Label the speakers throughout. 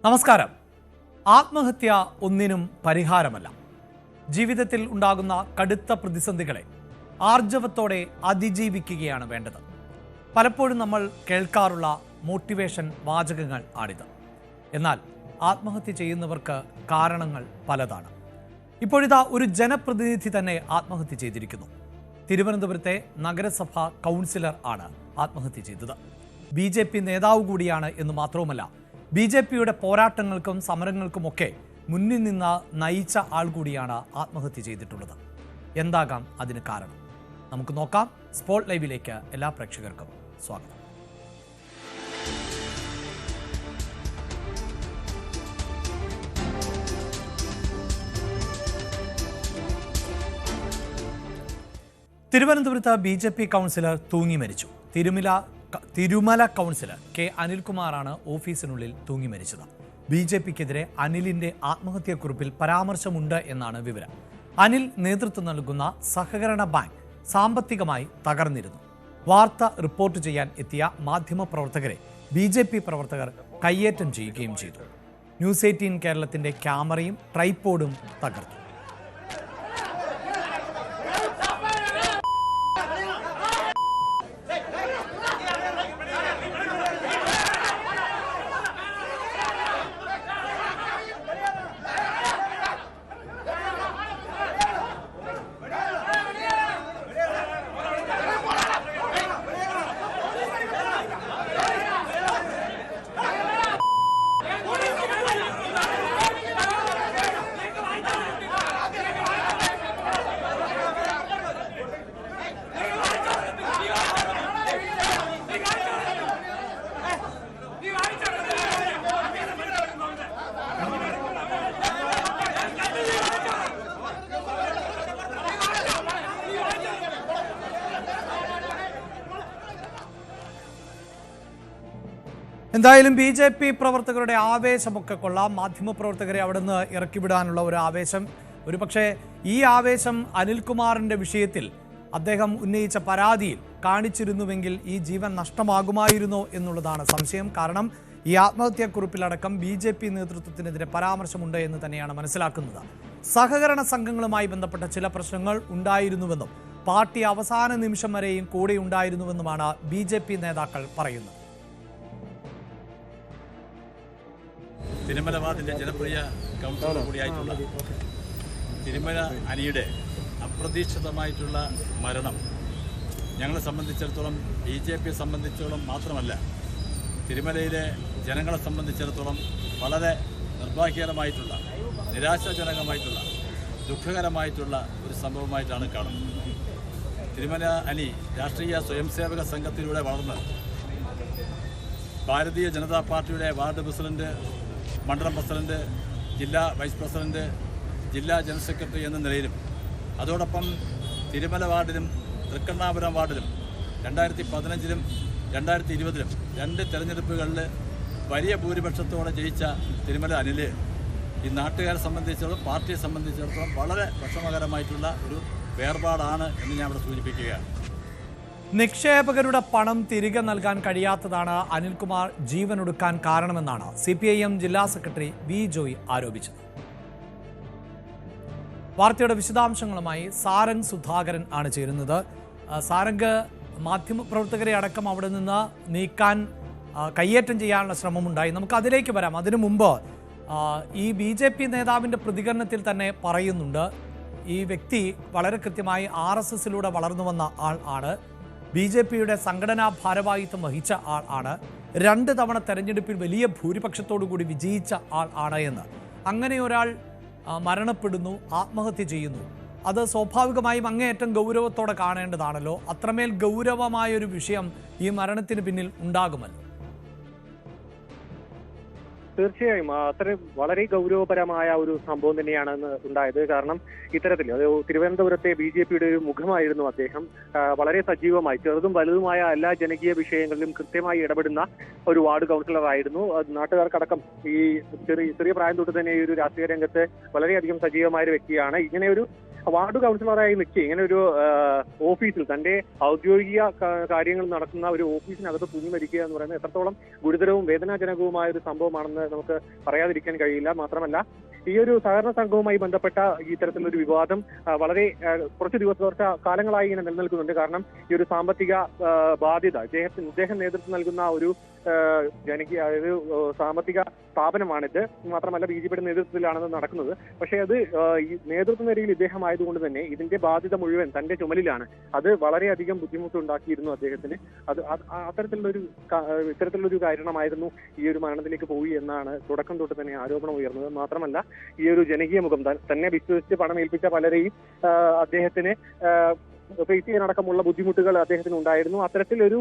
Speaker 1: നമസ്കാരം. ആത്മഹത്യ ഒന്നിനും പരിഹാരമല്ല. ജീവിതത്തിൽ ഉണ്ടാകുന്ന കടുത്ത പ്രതിസന്ധികളെ ആർജവത്തോടെ അതിജീവിക്കുകയാണ് വേണ്ടത്. പലപ്പോഴും നമ്മൾ കേൾക്കാറുള്ള മോട്ടിവേഷൻ വാചകങ്ങൾ ആണിത്. എന്നാൽ ആത്മഹത്യ ചെയ്യുന്നവർക്ക് കാരണങ്ങൾ പലതാണ്. ഇപ്പോഴിതാ ഒരു ജനപ്രതിനിധി തന്നെ ആത്മഹത്യ ചെയ്തിരിക്കുന്നു. തിരുവനന്തപുരത്തെ നഗരസഭാ കൗൺസിലർ ആണ് ആത്മഹത്യ ചെയ്തത്. BJP നേതാവ് കൂടിയാണ് എന്ന് മാത്രവുമല്ല, BJPയുടെ പോരാട്ടങ്ങൾക്കും സമരങ്ങൾക്കുമൊക്കെ മുന്നിൽ നിന്ന് നയിച്ച ആൾ കൂടിയാണ് ആത്മഹത്യ ചെയ്തിട്ടുള്ളത്. എന്താകാം അതിന് കാരണം? നമുക്ക് നോക്കാം. സ്പോട്ട് ലൈവിലേക്ക് എല്ലാ പ്രേക്ഷകർക്കും സ്വാഗതം. തിരുവനന്തപുരത്ത് BJP കൗൺസിലർ തൂങ്ങി മരിച്ചു. Thirumala councillor K. അനിൽകുമാറാണ് ഓഫീസിനുള്ളിൽ തൂങ്ങി മരിച്ചത്. BJPക്കെതിരെ അനിലിന്റെ ആത്മഹത്യാക്കുറിപ്പിൽ പരാമർശമുണ്ട് എന്നാണ് വിവരം. അനിൽ നേതൃത്വം നൽകുന്ന സഹകരണ ബാങ്ക് സാമ്പത്തികമായി തകർന്നിരുന്നു. വാർത്ത റിപ്പോർട്ട് ചെയ്യാൻ എത്തിയ മാധ്യമപ്രവർത്തകരെ BJP പ്രവർത്തകർ കയ്യേറ്റം ചെയ്യുകയും ചെയ്തു. ന്യൂസ് 18 കേരളത്തിന്റെ ക്യാമറയും ട്രൈപോഡും തകർത്തു. എന്തായാലും BJP പ്രവർത്തകരുടെ ആവേശമൊക്കെ കൊള്ളാം. മാധ്യമപ്രവർത്തകരെ അവിടെ നിന്ന് ഇറക്കിവിടാനുള്ള ഒരു ആവേശം, ഒരുപക്ഷെ ഈ ആവേശം അനിൽകുമാറിന്റെ വിഷയത്തിൽ അദ്ദേഹം ഉന്നയിച്ച പരാതിയിൽ കാണിച്ചിരുന്നുവെങ്കിൽ ഈ ജീവൻ നഷ്ടമാകുമായിരുന്നോ എന്നുള്ളതാണ് സംശയം. കാരണം ഈ ആത്മഹത്യാക്കുറിപ്പിലടക്കം BJP നേതൃത്വത്തിനെതിരെ പരാമർശമുണ്ട് എന്ന് തന്നെയാണ് മനസ്സിലാക്കുന്നത്. സഹകരണ സംഘങ്ങളുമായി ബന്ധപ്പെട്ട ചില പ്രശ്നങ്ങൾ ഉണ്ടായിരുന്നുവെന്നും പാർട്ടി അവസാന നിമിഷം വരെയും കൂടെ ഉണ്ടായിരുന്നുവെന്നുമാണ് BJP നേതാക്കൾ പറയുന്നത്.
Speaker 2: തിരുമല വാർഡിൻ്റെ ജനപ്രിയ കൗൺസിലർ കൂടിയായിട്ടുള്ള തിരുമല അനിയുടെ അപ്രതീക്ഷിതമായിട്ടുള്ള മരണം ഞങ്ങളെ സംബന്ധിച്ചിടത്തോളം, BJPയെ സംബന്ധിച്ചിടത്തോളം മാത്രമല്ല, തിരുമലയിലെ ജനങ്ങളെ സംബന്ധിച്ചിടത്തോളം വളരെ നിർഭാഗ്യകരമായിട്ടുള്ള, നിരാശാജനകമായിട്ടുള്ള, ദുഃഖകരമായിട്ടുള്ള ഒരു സംഭവമായിട്ടാണ് കാണുന്നത്. തിരുമല അനി രാഷ്ട്രീയ സ്വയംസേവക സംഘത്തിലൂടെ വളർന്ന് ഭാരതീയ ജനതാ പാർട്ടിയുടെ വാർഡ് പ്രസിഡന്റ്, മണ്ഡലം പ്രസിഡന്റ്, ജില്ലാ വൈസ് പ്രസിഡന്റ്, ജില്ലാ ജനറൽ സെക്രട്ടറി എന്ന നിലയിലും അതോടൊപ്പം തിരുമല വാർഡിലും തൃക്കണ്ണാപുരം വാർഡിലും 2015-ലും 2020-ലും 2 തെരഞ്ഞെടുപ്പുകളിൽ വലിയ ഭൂരിപക്ഷത്തോടെ ജയിച്ച തിരുമല അനിൽ ഈ നാട്ടുകാരെ സംബന്ധിച്ചിടത്തോളം, പാർട്ടിയെ സംബന്ധിച്ചിടത്തോളം വളരെ വിഷമകരമായിട്ടുള്ള ഒരു വേർപാടാണ് എന്ന് ഞാൻ ഇവിടെ സൂചിപ്പിക്കുകയാണ്.
Speaker 1: നിക്ഷേപകരുടെ പണം തിരികെ നൽകാൻ കഴിയാത്തതാണ് അനിൽകുമാർ ജീവനൊടുക്കാൻ കാരണമെന്നാണ് CPIM ജില്ലാ സെക്രട്ടറി V. ജോയ് ആരോപിച്ചത്. വാർത്തയുടെ വിശദാംശങ്ങളുമായി സാരംഗ് സുധാകരൻ ആണ് ചേരുന്നത്. സാരംഗ്, മാധ്യമപ്രവർത്തകരെ അടക്കം അവിടെ നിന്ന് നീക്കാൻ കയ്യേറ്റം ചെയ്യാനുള്ള ശ്രമമുണ്ടായി. നമുക്ക് അതിലേക്ക് വരാം. അതിനു മുമ്പ് ഈ BJP നേതാവിൻ്റെ പ്രതികരണത്തിൽ തന്നെ പറയുന്നുണ്ട്, ഈ വ്യക്തി വളരെ കൃത്യമായി RSSലൂടെ വളർന്നു വന്ന ആൾ ആണ്, BJPയുടെ സംഘടനാ ഭാരവാഹിത്വം വഹിച്ച ആൾ ആണ്, 2 തവണ തെരഞ്ഞെടുപ്പിൽ വലിയ ഭൂരിപക്ഷത്തോടു കൂടി വിജയിച്ച ആൾ ആണ് എന്ന്. അങ്ങനെ ഒരാൾ മരണപ്പെടുന്നു, ആത്മഹത്യ ചെയ്യുന്നു, അത് സ്വാഭാവികമായും അങ്ങേയറ്റം ഗൗരവത്തോടെ കാണേണ്ടതാണല്ലോ. അത്രമേൽ ഗൗരവമായൊരു വിഷയം ഈ മരണത്തിന് പിന്നിൽ ഉണ്ടാകുമല്ലോ.
Speaker 3: തീർച്ചയായും അത്രയും വളരെ ഗൗരവപരമായ ഒരു സംഭവം തന്നെയാണ് ഉണ്ടായത്. കാരണം ഇത്തരത്തിൽ അത് തിരുവനന്തപുരത്തെ BJPയുടെ ഒരു മുഖമായിരുന്നു അദ്ദേഹം. വളരെ സജീവമായി ചെറുതും വലുതുമായ എല്ലാ ജനകീയ വിഷയങ്ങളിലും കൃത്യമായി ഇടപെടുന്ന ഒരു വാർഡ് കൗൺസിലർ ആയിരുന്നു. നാട്ടുകാർക്കടക്കം ഈ ചെറിയ പ്രായം തൊട്ട് തന്നെ ഈ ഒരു രാഷ്ട്രീയ രംഗത്ത് വളരെയധികം സജീവമായ ഒരു വ്യക്തിയാണ്. ഇങ്ങനെ ഒരു വാർഡ് കൗൺസിലറായി നിൽക്കുക ഇങ്ങനെ ഒരു ഓഫീസിൽ തന്റെ ഔദ്യോഗിക കാര്യങ്ങൾ നടത്തുന്ന ഒരു ഓഫീസിനകത്ത് തൂങ്ങിമരിക്കുക എന്ന് പറയുന്നത് എത്രത്തോളം ഗുരുതരവും വേദനാജനകവുമായ ഒരു സംഭവമാണെന്ന് നമുക്ക് പറയാതിരിക്കാൻ കഴിയില്ല. മാത്രമല്ല ഈ ഒരു സഹകരണ സംഘവുമായി ബന്ധപ്പെട്ട ഇത്തരത്തിലൊരു വിവാദം വളരെ കുറച്ച് കാലങ്ങളായി ഇങ്ങനെ നിലനിൽക്കുന്നുണ്ട്. കാരണം ഈ ഒരു സാമ്പത്തിക ബാധ്യത ഇദ്ദേഹം നേതൃത്വം നൽകുന്ന ഒരു ഒരു സാമ്പത്തിക സ്ഥാപനമാണിത്. മാത്രമല്ല BJPയുടെ നേതൃത്വത്തിലാണെന്ന് നടക്കുന്നത്. പക്ഷേ അത് ഈ നേതൃത്വ നിരയിൽ ഇദ്ദേഹം ആയതുകൊണ്ട് തന്നെ ഇതിന്റെ ബാധ്യത മുഴുവൻ തന്റെ ചുമലിലാണ്. അത് വളരെയധികം ബുദ്ധിമുട്ടുണ്ടാക്കിയിരുന്നു അദ്ദേഹത്തിന്. അത് ഇത്തരത്തിലുള്ളൊരു കാരണമായിരുന്നു ഈ ഒരു മരണത്തിലേക്ക് പോയി എന്നാണ് തുടക്കം തൊട്ട് തന്നെ ആരോപണം ഉയർന്നത്. മാത്രമല്ല ഈ ഒരു ജനകീയ മുഖം തന്നെ വിശ്വസിച്ച് പണം ഏൽപ്പിച്ച പലരെയും അദ്ദേഹത്തിന് ഫേസ് ചെയ്യാനടക്കമുള്ള ബുദ്ധിമുട്ടുകൾ അദ്ദേഹത്തിന് ഉണ്ടായിരുന്നു. അത്തരത്തിലൊരു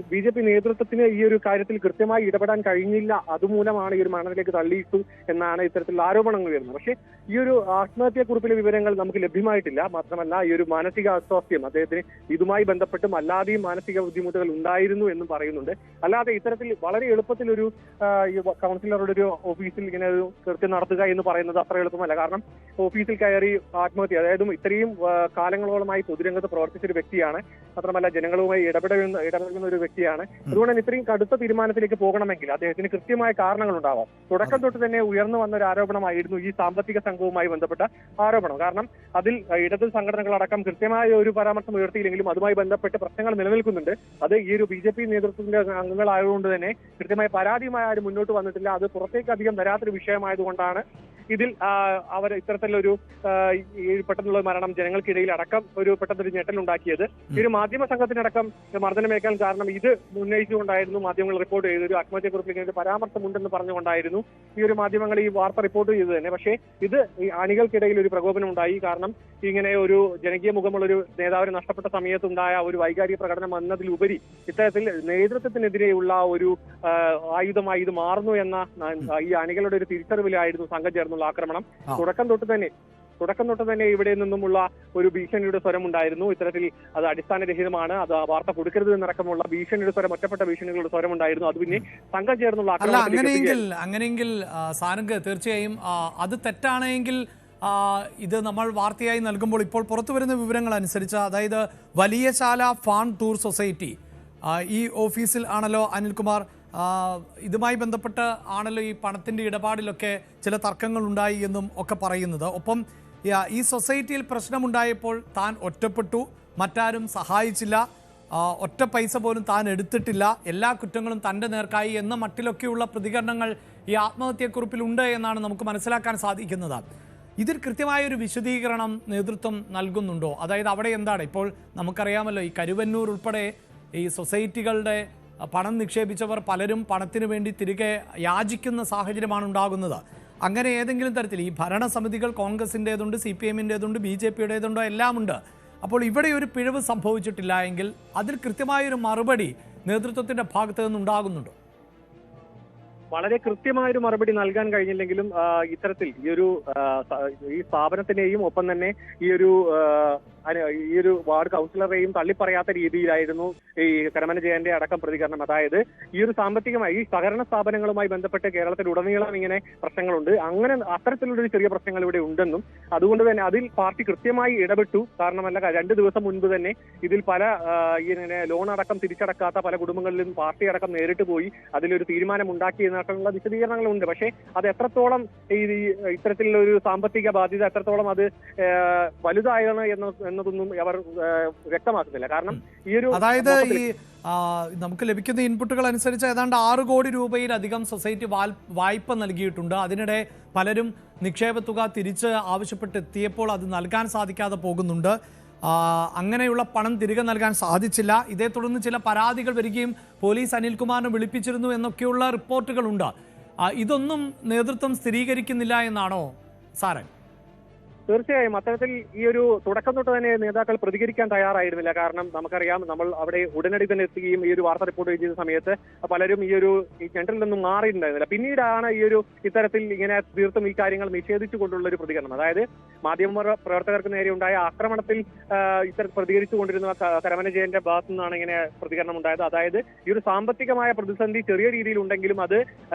Speaker 3: BJP നേതൃത്വത്തിന് ഈ ഒരു കാര്യത്തിൽ കൃത്യമായി ഇടപെടാൻ കഴിഞ്ഞില്ല. അതുമൂലമാണ് ഈ ഒരു മരണത്തിലേക്ക് തള്ളിയിട്ടു എന്നാണ് ഇത്തരത്തിലുള്ള ആരോപണങ്ങൾ ഉയർന്നത്. പക്ഷേ ഈ ഒരു ആത്മഹത്യാക്കുറിപ്പിലെ വിവരങ്ങൾ നമുക്ക് ലഭ്യമായിട്ടില്ല. മാത്രമല്ല ഈ ഒരു മാനസിക അസ്വാസ്ഥ്യം അദ്ദേഹത്തിന് ഇതുമായി ബന്ധപ്പെട്ടും അല്ലാതെയും മാനസിക ബുദ്ധിമുട്ടുകൾ ഉണ്ടായിരുന്നു എന്നും പറയുന്നുണ്ട്. അല്ലാതെ ഇത്തരത്തിൽ വളരെ എളുപ്പത്തിൽ ഒരു കൗൺസിലറുടെ ഒരു ഓഫീസിൽ ഇങ്ങനെ ഒരു കൃത്യം നടത്തുക എന്ന് പറയുന്നത് അത്ര എളുപ്പമല്ല. കാരണം ഓഫീസിൽ കയറി ആത്മഹത്യ, അതായത് ഇത്രയും കാലങ്ങളോളമായി പൊതുരംഗത്ത് പ്രവർത്തിച്ച ഒരു വ്യക്തിയാണ്. മാത്രമല്ല ജനങ്ങളുമായി ഇടപെടുന്ന ഒരു വ്യക്തിയാണ്. അതുകൊണ്ട് തന്നെ ഇത്രയും കടുത്ത തീരുമാനത്തിലേക്ക് പോകണമെങ്കിൽ അദ്ദേഹത്തിന് കൃത്യമായ കാരണങ്ങൾ ഉണ്ടാവാം. തുടക്കം തൊട്ട് തന്നെ ഉയർന്നു വന്ന ഒരു ആരോപണമായിരുന്നു ഈ സാമ്പത്തിക സംഘവുമായി ബന്ധപ്പെട്ട ആരോപണം. കാരണം അതിൽ ഇടത് സംഘടനകളടക്കം കൃത്യമായ ഒരു പരാമർശം ഉയർത്തിയില്ലെങ്കിലും അതുമായി ബന്ധപ്പെട്ട് പ്രശ്നങ്ങൾ നിലനിൽക്കുന്നുണ്ട്. അത് ഈ ഒരു BJP നേതൃത്വത്തിന്റെ അംഗങ്ങളായതുകൊണ്ട് തന്നെ കൃത്യമായ പരാതിയുമായി ആരും മുന്നോട്ട് വന്നിട്ടില്ല. അത് പുറത്തേക്ക് അധികം വരാത്തൊരു വിഷയമായതുകൊണ്ടാണ് ഇതിൽ അവർ ഇത്തരത്തിലൊരു പെട്ടെന്നുള്ള മരണം ജനങ്ങൾക്കിടയിൽ അടക്കം ഒരു പെട്ടെന്നൊരു ഞെട്ടലുണ്ടാക്കിയത്. ഈ ഒരു മാധ്യമ സംഘത്തിനടക്കം മർദ്ദനമേക്കാൻ കാരണം ഇത് ഉന്നയിച്ചുകൊണ്ടായിരുന്നു മാധ്യമങ്ങൾ റിപ്പോർട്ട് ചെയ്ത് ഒരു ആത്മഹത്യക്കുറിപ്പിൽ ഇങ്ങനെ ഒരു പരാമർശമുണ്ടെന്ന് പറഞ്ഞുകൊണ്ടായിരുന്നു ഈ ഒരു മാധ്യമങ്ങൾ ഈ വാർത്ത റിപ്പോർട്ട് ചെയ്തത് തന്നെ. പക്ഷേ ഇത് ഈ അണികൾക്കിടയിൽ ഒരു പ്രകോപനം ഉണ്ടായി. കാരണം ഇങ്ങനെ ഒരു ജനകീയ മുഖമുള്ള ഒരു നേതാവിനെ നഷ്ടപ്പെട്ട സമയത്തുണ്ടായ ഒരു വൈകാരിക പ്രകടനം എന്നതിലുപരി ഇത്തരത്തിൽ നേതൃത്വത്തിനെതിരെയുള്ള ഒരു ആയുധമായി ഇത് മാറുന്നു എന്ന ഈ അണികളുടെ ഒരു തിരിച്ചറിവിലായിരുന്നു സംഘം ചേർന്നുള്ള ആക്രമണം. തുടക്കം തൊട്ട് തന്നെ ഇവിടെ നിന്നുമുള്ള ഒരു ഭീഷണിയുടെ സ്വരം ഉണ്ടായിരുന്നു. ഇത്തരത്തിൽ അത് അടിസ്ഥാനരഹിതമാണ്, അത് വാർത്ത കൊടുക്കരുത് എന്നടക്കമുള്ള ഭീഷണിയുടെ സ്വരം, ഒറ്റപ്പെട്ട ഭീഷണികളുടെ സ്വരം ഉണ്ടായിരുന്നു. അത് പിന്നെ സംഘം ചേർന്നുള്ള
Speaker 1: അങ്ങനെയെങ്കിൽ സാരംഗ് തീർച്ചയായും അത് തെറ്റാണെങ്കിൽ ഇത് നമ്മൾ വാർത്തയായി നൽകുമ്പോൾ ഇപ്പോൾ പുറത്തു വരുന്ന വിവരങ്ങൾ അനുസരിച്ച്, അതായത് വലിയശാല ഫാൺ ടൂർ സൊസൈറ്റി ഈ ഓഫീസിൽ ആണല്ലോ അനിൽകുമാർ, ഇതുമായി ബന്ധപ്പെട്ട് ആണല്ലോ ഈ പണത്തിൻ്റെ ഇടപാടിലൊക്കെ ചില തർക്കങ്ങൾ ഉണ്ടായി എന്നും ഒക്കെ പറയുന്നത്. ഒപ്പം ഈ സൊസൈറ്റിയിൽ പ്രശ്നമുണ്ടായപ്പോൾ താൻ ഒറ്റപ്പെട്ടു, മറ്റാരും സഹായിച്ചില്ല, ഒറ്റ പൈസ പോലും താൻ എടുത്തിട്ടില്ല, എല്ലാ കുറ്റങ്ങളും തൻ്റെ നേർക്കായി എന്ന മട്ടിലൊക്കെയുള്ള പ്രതികരണങ്ങൾ ഈ ആത്മഹത്യക്കുറിപ്പിലുണ്ട് എന്നാണ് നമുക്ക് മനസ്സിലാക്കാൻ സാധിക്കുന്നത്. ഇതിൽ കൃത്യമായൊരു വിശദീകരണം നേതൃത്വം നൽകുന്നുണ്ടോ? അതായത് അവിടെ എന്താണ് ഇപ്പോൾ നമുക്കറിയാമല്ലോ, ഈ കരുവന്നൂർ ഉൾപ്പെടെ ഈ സൊസൈറ്റികളുടെ പണം നിക്ഷേപിച്ചവർ പലരും പണത്തിന് വേണ്ടി തിരികെ യാചിക്കുന്ന സാഹചര്യമാണ് ഉണ്ടാകുന്നത്. അങ്ങനെ ഏതെങ്കിലും തരത്തിൽ ഈ ഭരണസമിതികൾ കോൺഗ്രസിൻ്റേതുണ്ട്, CPM-ൻ്റേതുണ്ട്, BJP-യുടേതുണ്ടോ, എല്ലാം ഉണ്ട്. അപ്പോൾ ഇവിടെ ഒരു പിഴവ് സംഭവിച്ചിട്ടില്ല എങ്കിൽ അതിൽ കൃത്യമായൊരു മറുപടി നേതൃത്വത്തിൻ്റെ ഭാഗത്ത് നിന്നുണ്ടാകുന്നുണ്ടോ?
Speaker 3: വളരെ കൃത്യമായൊരു മറുപടി നൽകാൻ കഴിഞ്ഞില്ലെങ്കിലും ഇത്തരത്തിൽ ഈ സ്ഥാപനത്തിനെയും ഒപ്പം തന്നെ ഈ ഒരു വാർഡ് കൗൺസിലറെയും തള്ളിപ്പറയാത്ത രീതിയിലായിരുന്നു ഈ കരമന ജയന്റെ അടക്കം പ്രതികരണം. അതായത് ഈ ഒരു സാമ്പത്തികമായി ഈ സഹകരണ സ്ഥാപനങ്ങളുമായി ബന്ധപ്പെട്ട് കേരളത്തിലുടനീളം ഇങ്ങനെ പ്രശ്നങ്ങളുണ്ട്, അങ്ങനെ അത്തരത്തിലുള്ളൊരു ചെറിയ പ്രശ്നങ്ങൾ ഇവിടെ ഉണ്ടെന്നും അതുകൊണ്ട് തന്നെ അതിൽ പാർട്ടി കൃത്യമായി ഇടപെട്ടു. കാരണമല്ല, 2 ദിവസം മുൻപ് തന്നെ ഇതിൽ പല ഇങ്ങനെ ലോൺ അടക്കം തിരിച്ചടക്കാത്ത പല കുടുംബങ്ങളിലും പാർട്ടി അടക്കം നേരിട്ട് പോയി അതിലൊരു തീരുമാനം ഉണ്ടാക്കി എന്നൊക്കെയുള്ള വിശദീകരണങ്ങളുണ്ട്. പക്ഷേ അത് എത്രത്തോളം ഇത്തരത്തിലുള്ള ഒരു സാമ്പത്തിക ബാധ്യത എത്രത്തോളം അത് വലുതായാണ് എന്നതൊന്നും അവർ വ്യക്തമാക്കുന്നില്ല. കാരണം ഈ ഒരു
Speaker 1: അതായത് ഈ നമുക്ക് ലഭിക്കുന്ന ഇൻപുട്ടുകൾ അനുസരിച്ച് ഏതാണ്ട് 6 കോടി രൂപയിലധികം സൊസൈറ്റി വായ്പ നൽകിയിട്ടുണ്ട്. അതിനിടെ പലരും നിക്ഷേപ തുക തിരിച്ച് ആവശ്യപ്പെട്ടെത്തിയപ്പോൾ അത് നൽകാൻ സാധിക്കാതെ പോകുന്നുണ്ട്. അങ്ങനെയുള്ള പണം തിരികെ നൽകാൻ സാധിച്ചില്ല. ഇതേ തുടർന്ന് ചില പരാതികൾ വരികയും പോലീസ് അനിൽകുമാറിനെ വിളിപ്പിച്ചിരുന്നു എന്നൊക്കെയുള്ള റിപ്പോർട്ടുകളുണ്ട്. ഇതൊന്നും നേതൃത്വം സ്ഥിരീകരിക്കുന്നില്ല എന്നാണോ സാരൻ?
Speaker 3: തീർച്ചയായും അത്തരത്തിൽ ഈ ഒരു തുടക്കം തൊട്ട് തന്നെ നേതാക്കൾ പ്രതികരിക്കാൻ തയ്യാറായിരുന്നില്ല. കാരണം നമുക്കറിയാം, നമ്മൾ അവിടെ ഉടനടി തന്നെ എത്തുകയും ഈ ഒരു വാർത്ത റിപ്പോർട്ട് ചെയ്ത സമയത്ത് പലരും ഈ സെന്ററിൽ നിന്നും മാറിയിട്ടുണ്ടായിരുന്നില്ല. പിന്നീടാണ് ഈ ഒരു ഇത്തരത്തിൽ ഇങ്ങനെ തീർത്തും ഈ കാര്യങ്ങൾ നിഷേധിച്ചുകൊണ്ടുള്ള ഒരു പ്രതികരണം. അതായത് മാധ്യമ പ്രവർത്തകർക്ക് നേരെ ഉണ്ടായ ആക്രമണത്തിൽ ഇത്തരത്തിൽ പ്രതികരിച്ചുകൊണ്ടിരുന്ന കരമന ജയന്റെ ഭാഗത്തു നിന്നാണ് ഇങ്ങനെ പ്രതികരണം ഉണ്ടായത്. അതായത് ഈ ഒരു സാമ്പത്തികമായ പ്രതിസന്ധി ചെറിയ രീതിയിൽ ഉണ്ടെങ്കിലും അത്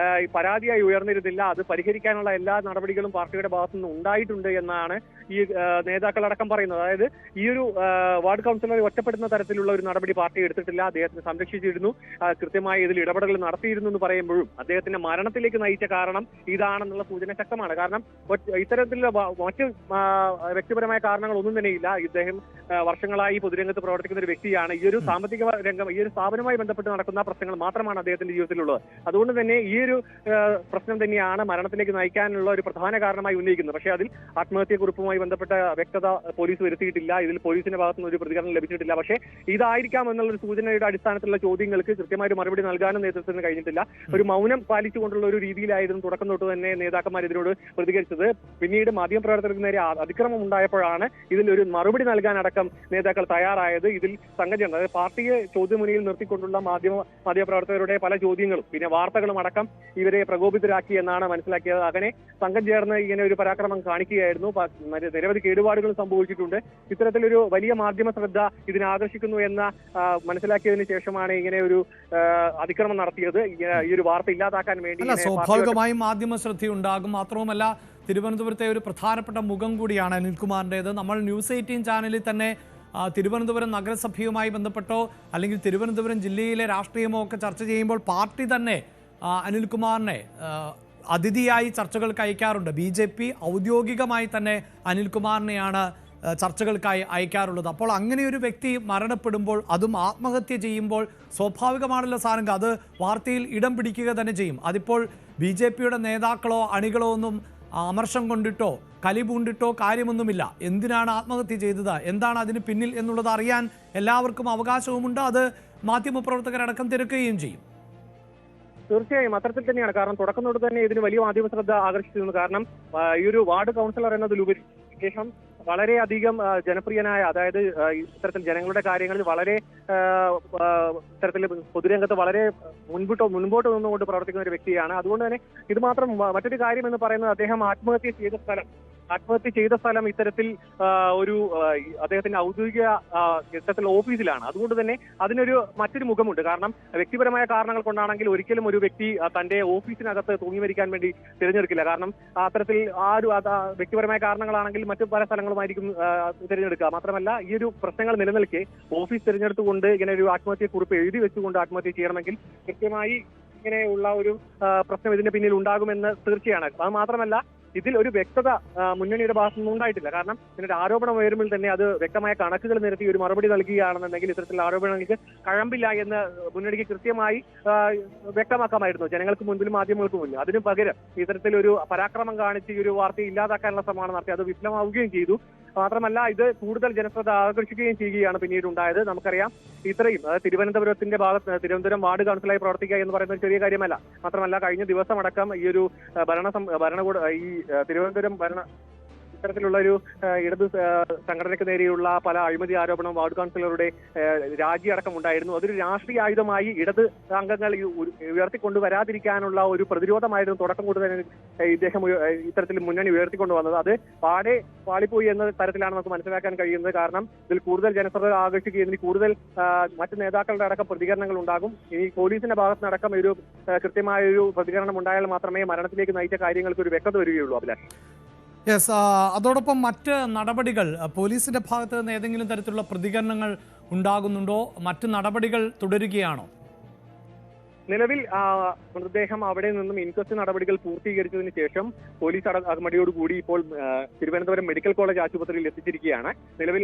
Speaker 3: പരാതിയായി ഉയർന്നിരുന്നില്ല. അത് പരിഹരിക്കാനുള്ള എല്ലാ നടപടികളും പാർട്ടിയുടെ ഭാഗത്തു നിന്ന് ഉണ്ടായിട്ടുണ്ട് എന്നാണ് ഈ നേതാക്കളടക്കം പറയുന്നത്. അതായത് ഈ ഒരു വാർഡ് കൗൺസിലറെ ഒറ്റപ്പെടുന്ന തരത്തിലുള്ള ഒരു നടപടി പാർട്ടി എടുത്തിട്ടില്ല, അദ്ദേഹത്തിന് സംരക്ഷിച്ചിരുന്നു, കൃത്യമായി ഇതിൽ ഇടപെടൽ നടത്തിയിരുന്നു എന്ന് പറയുമ്പോഴും അദ്ദേഹത്തിന്റെ മരണത്തിലേക്ക് നയിച്ച കാരണം ഇതാണെന്നുള്ള സൂചന ശക്തമാണ്. കാരണം ഇത്തരത്തിലുള്ള മറ്റ് വ്യക്തിപരമായ കാരണങ്ങൾ ഒന്നും തന്നെയില്ല. ഇദ്ദേഹം വർഷങ്ങളായി പൊതുരംഗത്ത് പ്രവർത്തിക്കുന്ന ഒരു വ്യക്തിയാണ്. ഈ ഒരു സാമ്പത്തിക രംഗം, ഈ ഒരു സ്ഥാപനവുമായി ബന്ധപ്പെട്ട് നടക്കുന്ന പ്രശ്നങ്ങൾ മാത്രമാണ് അദ്ദേഹത്തിന്റെ ജീവിതത്തിലുള്ളത്. അതുകൊണ്ട് തന്നെ ഈ ഒരു പ്രശ്നം തന്നെയാണ് മരണത്തിലേക്ക് നയിക്കാനുള്ള ഒരു പ്രധാന കാരണമായി ഉന്നയിക്കുന്നത്. പക്ഷേ അതിൽ ആത്മഹത്യക്കുറിപ്പുമായി ബന്ധപ്പെട്ട വ്യക്തത പോലീസ് വരുത്തിയിട്ടില്ല. ഇതിൽ പോലീസിന്റെ ഭാഗത്തുനിന്ന് ഒരു പ്രതികരണം ലഭിച്ചിട്ടില്ല. പക്ഷേ ഇതായിരിക്കാം എന്നുള്ള ഒരു സൂചനയുടെ അടിസ്ഥാനത്തിലുള്ള ചോദ്യങ്ങൾക്ക് കൃത്യമായ മറുപടി നൽകാനും നേതൃത്വത്തിന് കഴിഞ്ഞിട്ടില്ല. ഒരു മൗനം പാലിച്ചുകൊണ്ടുള്ള ഒരു രീതിയിലായിരുന്നു തുടക്കം തൊട്ട് തന്നെ നേതാക്കന്മാർ ഇതിനോട് പ്രതികരിച്ചത്. പിന്നീട് മാധ്യമപ്രവർത്തകർക്ക് നേരെ അതിക്രമം ഉണ്ടായപ്പോഴാണ് ഇതിൽ ഒരു മറുപടി നൽകാനടക്കം നേതാക്കൾ തയ്യാറായത്. ഇതിൽ സംഗതിയുണ്ട്. അതായത് പാർട്ടിയെ ചോദ്യമുനയിൽ നിർത്തിക്കൊണ്ടുള്ള മാധ്യമപ്രവർത്തകരുടെ പല ചോദ്യങ്ങളും പിന്നെ വാർത്തകളും അടക്കം ഇവരെ പ്രകോപിതരാക്കി എന്നാണ് മനസ്സിലാക്കിയത്. അങ്ങനെ സംഘം ചേർന്ന് ഇങ്ങനെ ഒരു പരാക്രമം കാണിക്കുകയായിരുന്നു. നിരവധി കേടുപാടുകൾ സംഭവിച്ചിട്ടുണ്ട്. ഇത്തരത്തിലൊരു വലിയ മാധ്യമ ശ്രദ്ധ ഇതിനെ ആകർഷിക്കുന്നു എന്ന മനസ്സിലാക്കിയതിനു ശേഷമാണ് ഇങ്ങനെ ഒരു അതിക്രമം നടത്തിയത്. ഈ ഒരു വാർത്ത ഇല്ലാതാക്കാൻ വേണ്ടി
Speaker 1: സ്വാഭാവികമായും മാധ്യമ ശ്രദ്ധയുണ്ടാകും. മാത്രവുമല്ല, തിരുവനന്തപുരത്തെ ഒരു പ്രധാനപ്പെട്ട മുഖം കൂടിയാണ് അനിൽകുമാറിൻ്റേത്. നമ്മൾ ന്യൂസ് 18 ചാനലിൽ തന്നെ തിരുവനന്തപുരം നഗരസഭയുമായി ബന്ധപ്പെട്ടോ അല്ലെങ്കിൽ തിരുവനന്തപുരം ജില്ലയിലെ രാഷ്ട്രീയമോ ഒക്കെ ചർച്ച ചെയ്യുമ്പോൾ പാർട്ടി തന്നെ അനിൽകുമാറിനെ അതിഥിയായി ചർച്ചകൾക്ക് അയക്കാറുണ്ട്. BJP ഔദ്യോഗികമായി തന്നെ അനിൽകുമാറിനെയാണ് ചർച്ചകൾക്കായി അയക്കാറുള്ളത്. അപ്പോൾ അങ്ങനെ ഒരു വ്യക്തി മരണപ്പെടുമ്പോൾ, അതും ആത്മഹത്യ ചെയ്യുമ്പോൾ സ്വാഭാവികമാണല്ലോ സാരംഗ്, അത് വാർത്തയിൽ ഇടം പിടിക്കുക തന്നെ ചെയ്യും. അതിപ്പോൾ BJPയുടെ നേതാക്കളോ അണികളോ ഒന്നും അമർഷം കൊണ്ടിട്ടോ കലി പൂണ്ടിട്ടോ കാര്യമൊന്നുമില്ല. എന്തിനാണ് ആത്മഹത്യ ചെയ്തത്, എന്താണ് അതിന് പിന്നിൽ എന്നുള്ളത് അറിയാൻ എല്ലാവർക്കും അവകാശവുമുണ്ട്. അത് മാധ്യമപ്രവർത്തകരടക്കം തിരക്കുകയും ചെയ്യും.
Speaker 3: തീർച്ചയായും അത്തരത്തിൽ തന്നെയാണ്. കാരണം തുടക്കം തൊട്ട് തന്നെ ഇതിന് വലിയ മാധ്യമ ശ്രദ്ധ ആകർഷിച്ചിരുന്നു. കാരണം ഈ ഒരു വാർഡ് കൗൺസിലർ എന്നതിലുപരി അദ്ദേഹം വളരെയധികം ജനപ്രിയനായ, അതായത് ഇത്തരത്തിൽ ജനങ്ങളുടെ കാര്യങ്ങളിൽ വളരെ ഇത്തരത്തിൽ പൊതുരംഗത്ത് വളരെ മുൻപോട്ട് നിന്നുകൊണ്ട് പ്രവർത്തിക്കുന്ന ഒരു വ്യക്തിയാണ്. അതുകൊണ്ട് തന്നെ ഇത് മാത്രം മറ്റൊരു കാര്യം എന്ന് പറയുന്നത് അദ്ദേഹം ആത്മഹത്യ ചെയ്ത സ്ഥലം ഇത്തരത്തിൽ ഒരു അദ്ദേഹത്തിന്റെ ഔദ്യോഗിക ഇത്തരത്തിൽ ഓഫീസിലാണ്. അതുകൊണ്ട് തന്നെ അതിനൊരു മറ്റൊരു മുഖമുണ്ട്. കാരണം വ്യക്തിപരമായ കാരണങ്ങൾ കൊണ്ടാണെങ്കിൽ ഒരിക്കലും ഒരു വ്യക്തി തന്റെ ഓഫീസിനകത്ത് തൂങ്ങി മരിക്കാൻ വേണ്ടി തിരഞ്ഞെടുക്കില്ല. കാരണം അത്തരത്തിൽ വ്യക്തിപരമായ കാരണങ്ങളാണെങ്കിൽ മറ്റു പല സ്ഥലങ്ങളുമായിരിക്കും തിരഞ്ഞെടുക്കുക. മാത്രമല്ല ഈ ഒരു പ്രശ്നങ്ങൾ നിലനിൽക്കെ ഓഫീസ് തിരഞ്ഞെടുത്തുകൊണ്ട് ഇങ്ങനെ ഒരു ആത്മഹത്യക്കുറിപ്പ് എഴുതി വെച്ചുകൊണ്ട് ആത്മഹത്യ ചെയ്യണമെങ്കിൽ കൃത്യമായി ഇങ്ങനെയുള്ള ഒരു പ്രശ്നം ഇതിന്റെ പിന്നിൽ ഉണ്ടാകുമെന്ന് തീർച്ചയാണ്. അത് മാത്രമല്ല ഇതിൽ ഒരു വ്യക്തത മുന്നണിയുടെ ഭാഗത്തുനിന്നും ഉണ്ടായിട്ടില്ല. കാരണം ഇതിന്റെ ആരോപണം ഉയരുമ്പോൾ തന്നെ അത് വ്യക്തമായ കണക്കുകൾ നിരത്തി ഒരു മറുപടി നൽകുകയാണെന്നുണ്ടെങ്കിൽ ഇത്തരത്തിലുള്ള ആരോപണങ്ങൾക്ക് കഴമ്പില്ല എന്ന് മുന്നണിക്ക് കൃത്യമായി വ്യക്തമാക്കാമായിരുന്നു, ജനങ്ങൾക്ക് മുൻപിലും മാധ്യമങ്ങൾക്ക് മുന്നിൽ. അതിനു പകരം ഇത്തരത്തിലൊരു പരാക്രമം കാണിച്ച് ഈ ഒരു വാർത്തയെ ഇല്ലാതാക്കാനുള്ള ശ്രമമാണ് നടത്തി. അത് വിഫലമാവുകയും ചെയ്തു. മാത്രമല്ല ഇത് കൂടുതൽ ജനശ്രദ്ധ ആകർഷിക്കുകയും ചെയ്യുകയാണ് പിന്നീട് ഉണ്ടായത്. നമുക്കറിയാം ഇത്രയും തിരുവനന്തപുരത്തിന്റെ ഭാഗത്ത് തിരുവനന്തപുരം വാർഡ് കൗൺസിലായി പ്രവർത്തിക്കുക എന്ന് പറയുന്നത് ചെറിയ കാര്യമല്ല. മാത്രമല്ല കഴിഞ്ഞ ദിവസം അടക്കം ഈ ഒരു ഭരണകൂട ഈ തിരുവനന്തപുരം ഇത്തരത്തിലുള്ള ഒരു ഇടത് സംഘടനയ്ക്ക് നേരെയുള്ള പല അഴിമതി ആരോപണം വാർഡ് കൗൺസിലറുടെ രാജിയടക്കം ഉണ്ടായിരുന്നു. അതൊരു രാഷ്ട്രീയ ആയുധമായി ഇടത് അംഗങ്ങൾ ഉയർത്തിക്കൊണ്ടുവരാതിരിക്കാനുള്ള ഒരു പ്രതിരോധമായിരുന്നു തുടക്കം കൊണ്ട് തന്നെ ഇദ്ദേഹം ഇത്തരത്തിൽ മുന്നണി ഉയർത്തിക്കൊണ്ടുവന്നത്. അത് പാളിപ്പോയി എന്ന തരത്തിലാണ് നമുക്ക് മനസ്സിലാക്കാൻ കഴിയുന്നത്. കാരണം ഇതിൽ കൂടുതൽ ജനശ്രദ്ധ ആകർഷിക്കുകയും ഇതിൽ കൂടുതൽ മറ്റ് നേതാക്കളുടെ അടക്കം പ്രതികരണങ്ങൾ ഉണ്ടാകും. ഇനി പോലീസിന്റെ ഭാഗത്തുനിന്നടക്കം ഒരു കൃത്യമായ ഒരു പ്രതികരണം ഉണ്ടായാൽ മാത്രമേ മരണത്തിലേക്ക് നയിച്ച കാര്യങ്ങൾക്ക് ഒരു വ്യക്തത വരികയുള്ളൂ. അഭിലാഷ്.
Speaker 1: യെസ്, അതോടൊപ്പം മറ്റ് നടപടികൾ പോലീസിന്റെ ഭാഗത്ത് നിന്ന് ഏതെങ്കിലും തരത്തിലുള്ള പ്രതികരണങ്ങൾ ഉണ്ടാകുന്നുണ്ടോ? മറ്റ് നടപടികൾ തുടരുകയാണോ?
Speaker 3: നിലവിൽ മൃതദേഹം അവിടെ നിന്നും ഇൻക്വസ്റ്റ് നടപടികൾ പൂർത്തീകരിച്ചതിന് ശേഷം പോലീസ് അകമടിയോടുകൂടി ഇപ്പോൾ തിരുവനന്തപുരം മെഡിക്കൽ കോളേജ് ആശുപത്രിയിൽ എത്തിച്ചിരിക്കുകയാണ്. നിലവിൽ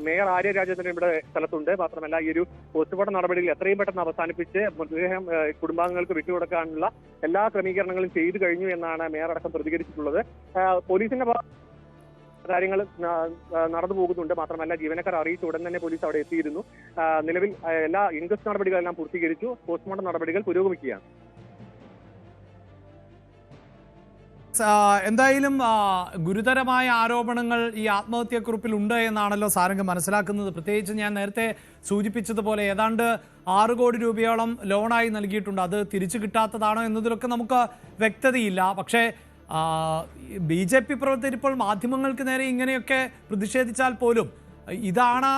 Speaker 3: മേയർ ആര്യ രാജേന്ദ്രൻ ഇവിടെ സ്ഥലത്തുണ്ട്. മാത്രമല്ല ഈ ഒരു പോസ്റ്റ്മോർട്ടം നടപടികൾ എത്രയും പെട്ടെന്ന് അവസാനിപ്പിച്ച് മൃതദേഹം കുടുംബാംഗങ്ങൾക്ക് വിട്ടുകൊടുക്കാനുള്ള എല്ലാ ക്രമീകരണങ്ങളും ചെയ്തു കഴിഞ്ഞു എന്നാണ് മേയർ അടക്കം പ്രതികരിച്ചിട്ടുള്ളത്. പോലീസിന്റെ കാര്യങ്ങൾ നടന്നു പോകുന്നുണ്ട്. മാത്രമല്ല ജീവനക്കാർ അറിയിച്ച ഉടൻ തന്നെ പോലീസ് അവിടെ എത്തിയിരുന്നു. നിലവിൽ എല്ലാ ഇൻക്വസ്റ്റ് നടപടികളെല്ലാം പൂർത്തീകരിച്ചു. പോസ്റ്റ്മോർട്ടം നടപടികൾ പുരോഗമിക്കുകയാണ്.
Speaker 1: എന്തായാലും ഗുരുതരമായ ആരോപണങ്ങൾ ഈ ആത്മഹത്യാക്കുറിപ്പിൽ ഉണ്ട് എന്നാണല്ലോ സാരംഗ് മനസ്സിലാക്കുന്നത്. പ്രത്യേകിച്ച് ഞാൻ നേരത്തെ സൂചിപ്പിച്ചതുപോലെ ഏതാണ്ട് 6 കോടി രൂപയോളം ലോണായി നൽകിയിട്ടുണ്ട്. അത് തിരിച്ചു കിട്ടാത്തതാണോ എന്നതിലൊക്കെ നമുക്ക് വ്യക്തതയില്ല. പക്ഷേ BJP പ്രവർത്തകർ ഇപ്പോൾ മാധ്യമങ്ങൾക്ക് നേരെ ഇങ്ങനെയൊക്കെ പ്രതിഷേധിച്ചാൽ പോലും ഇതാണ്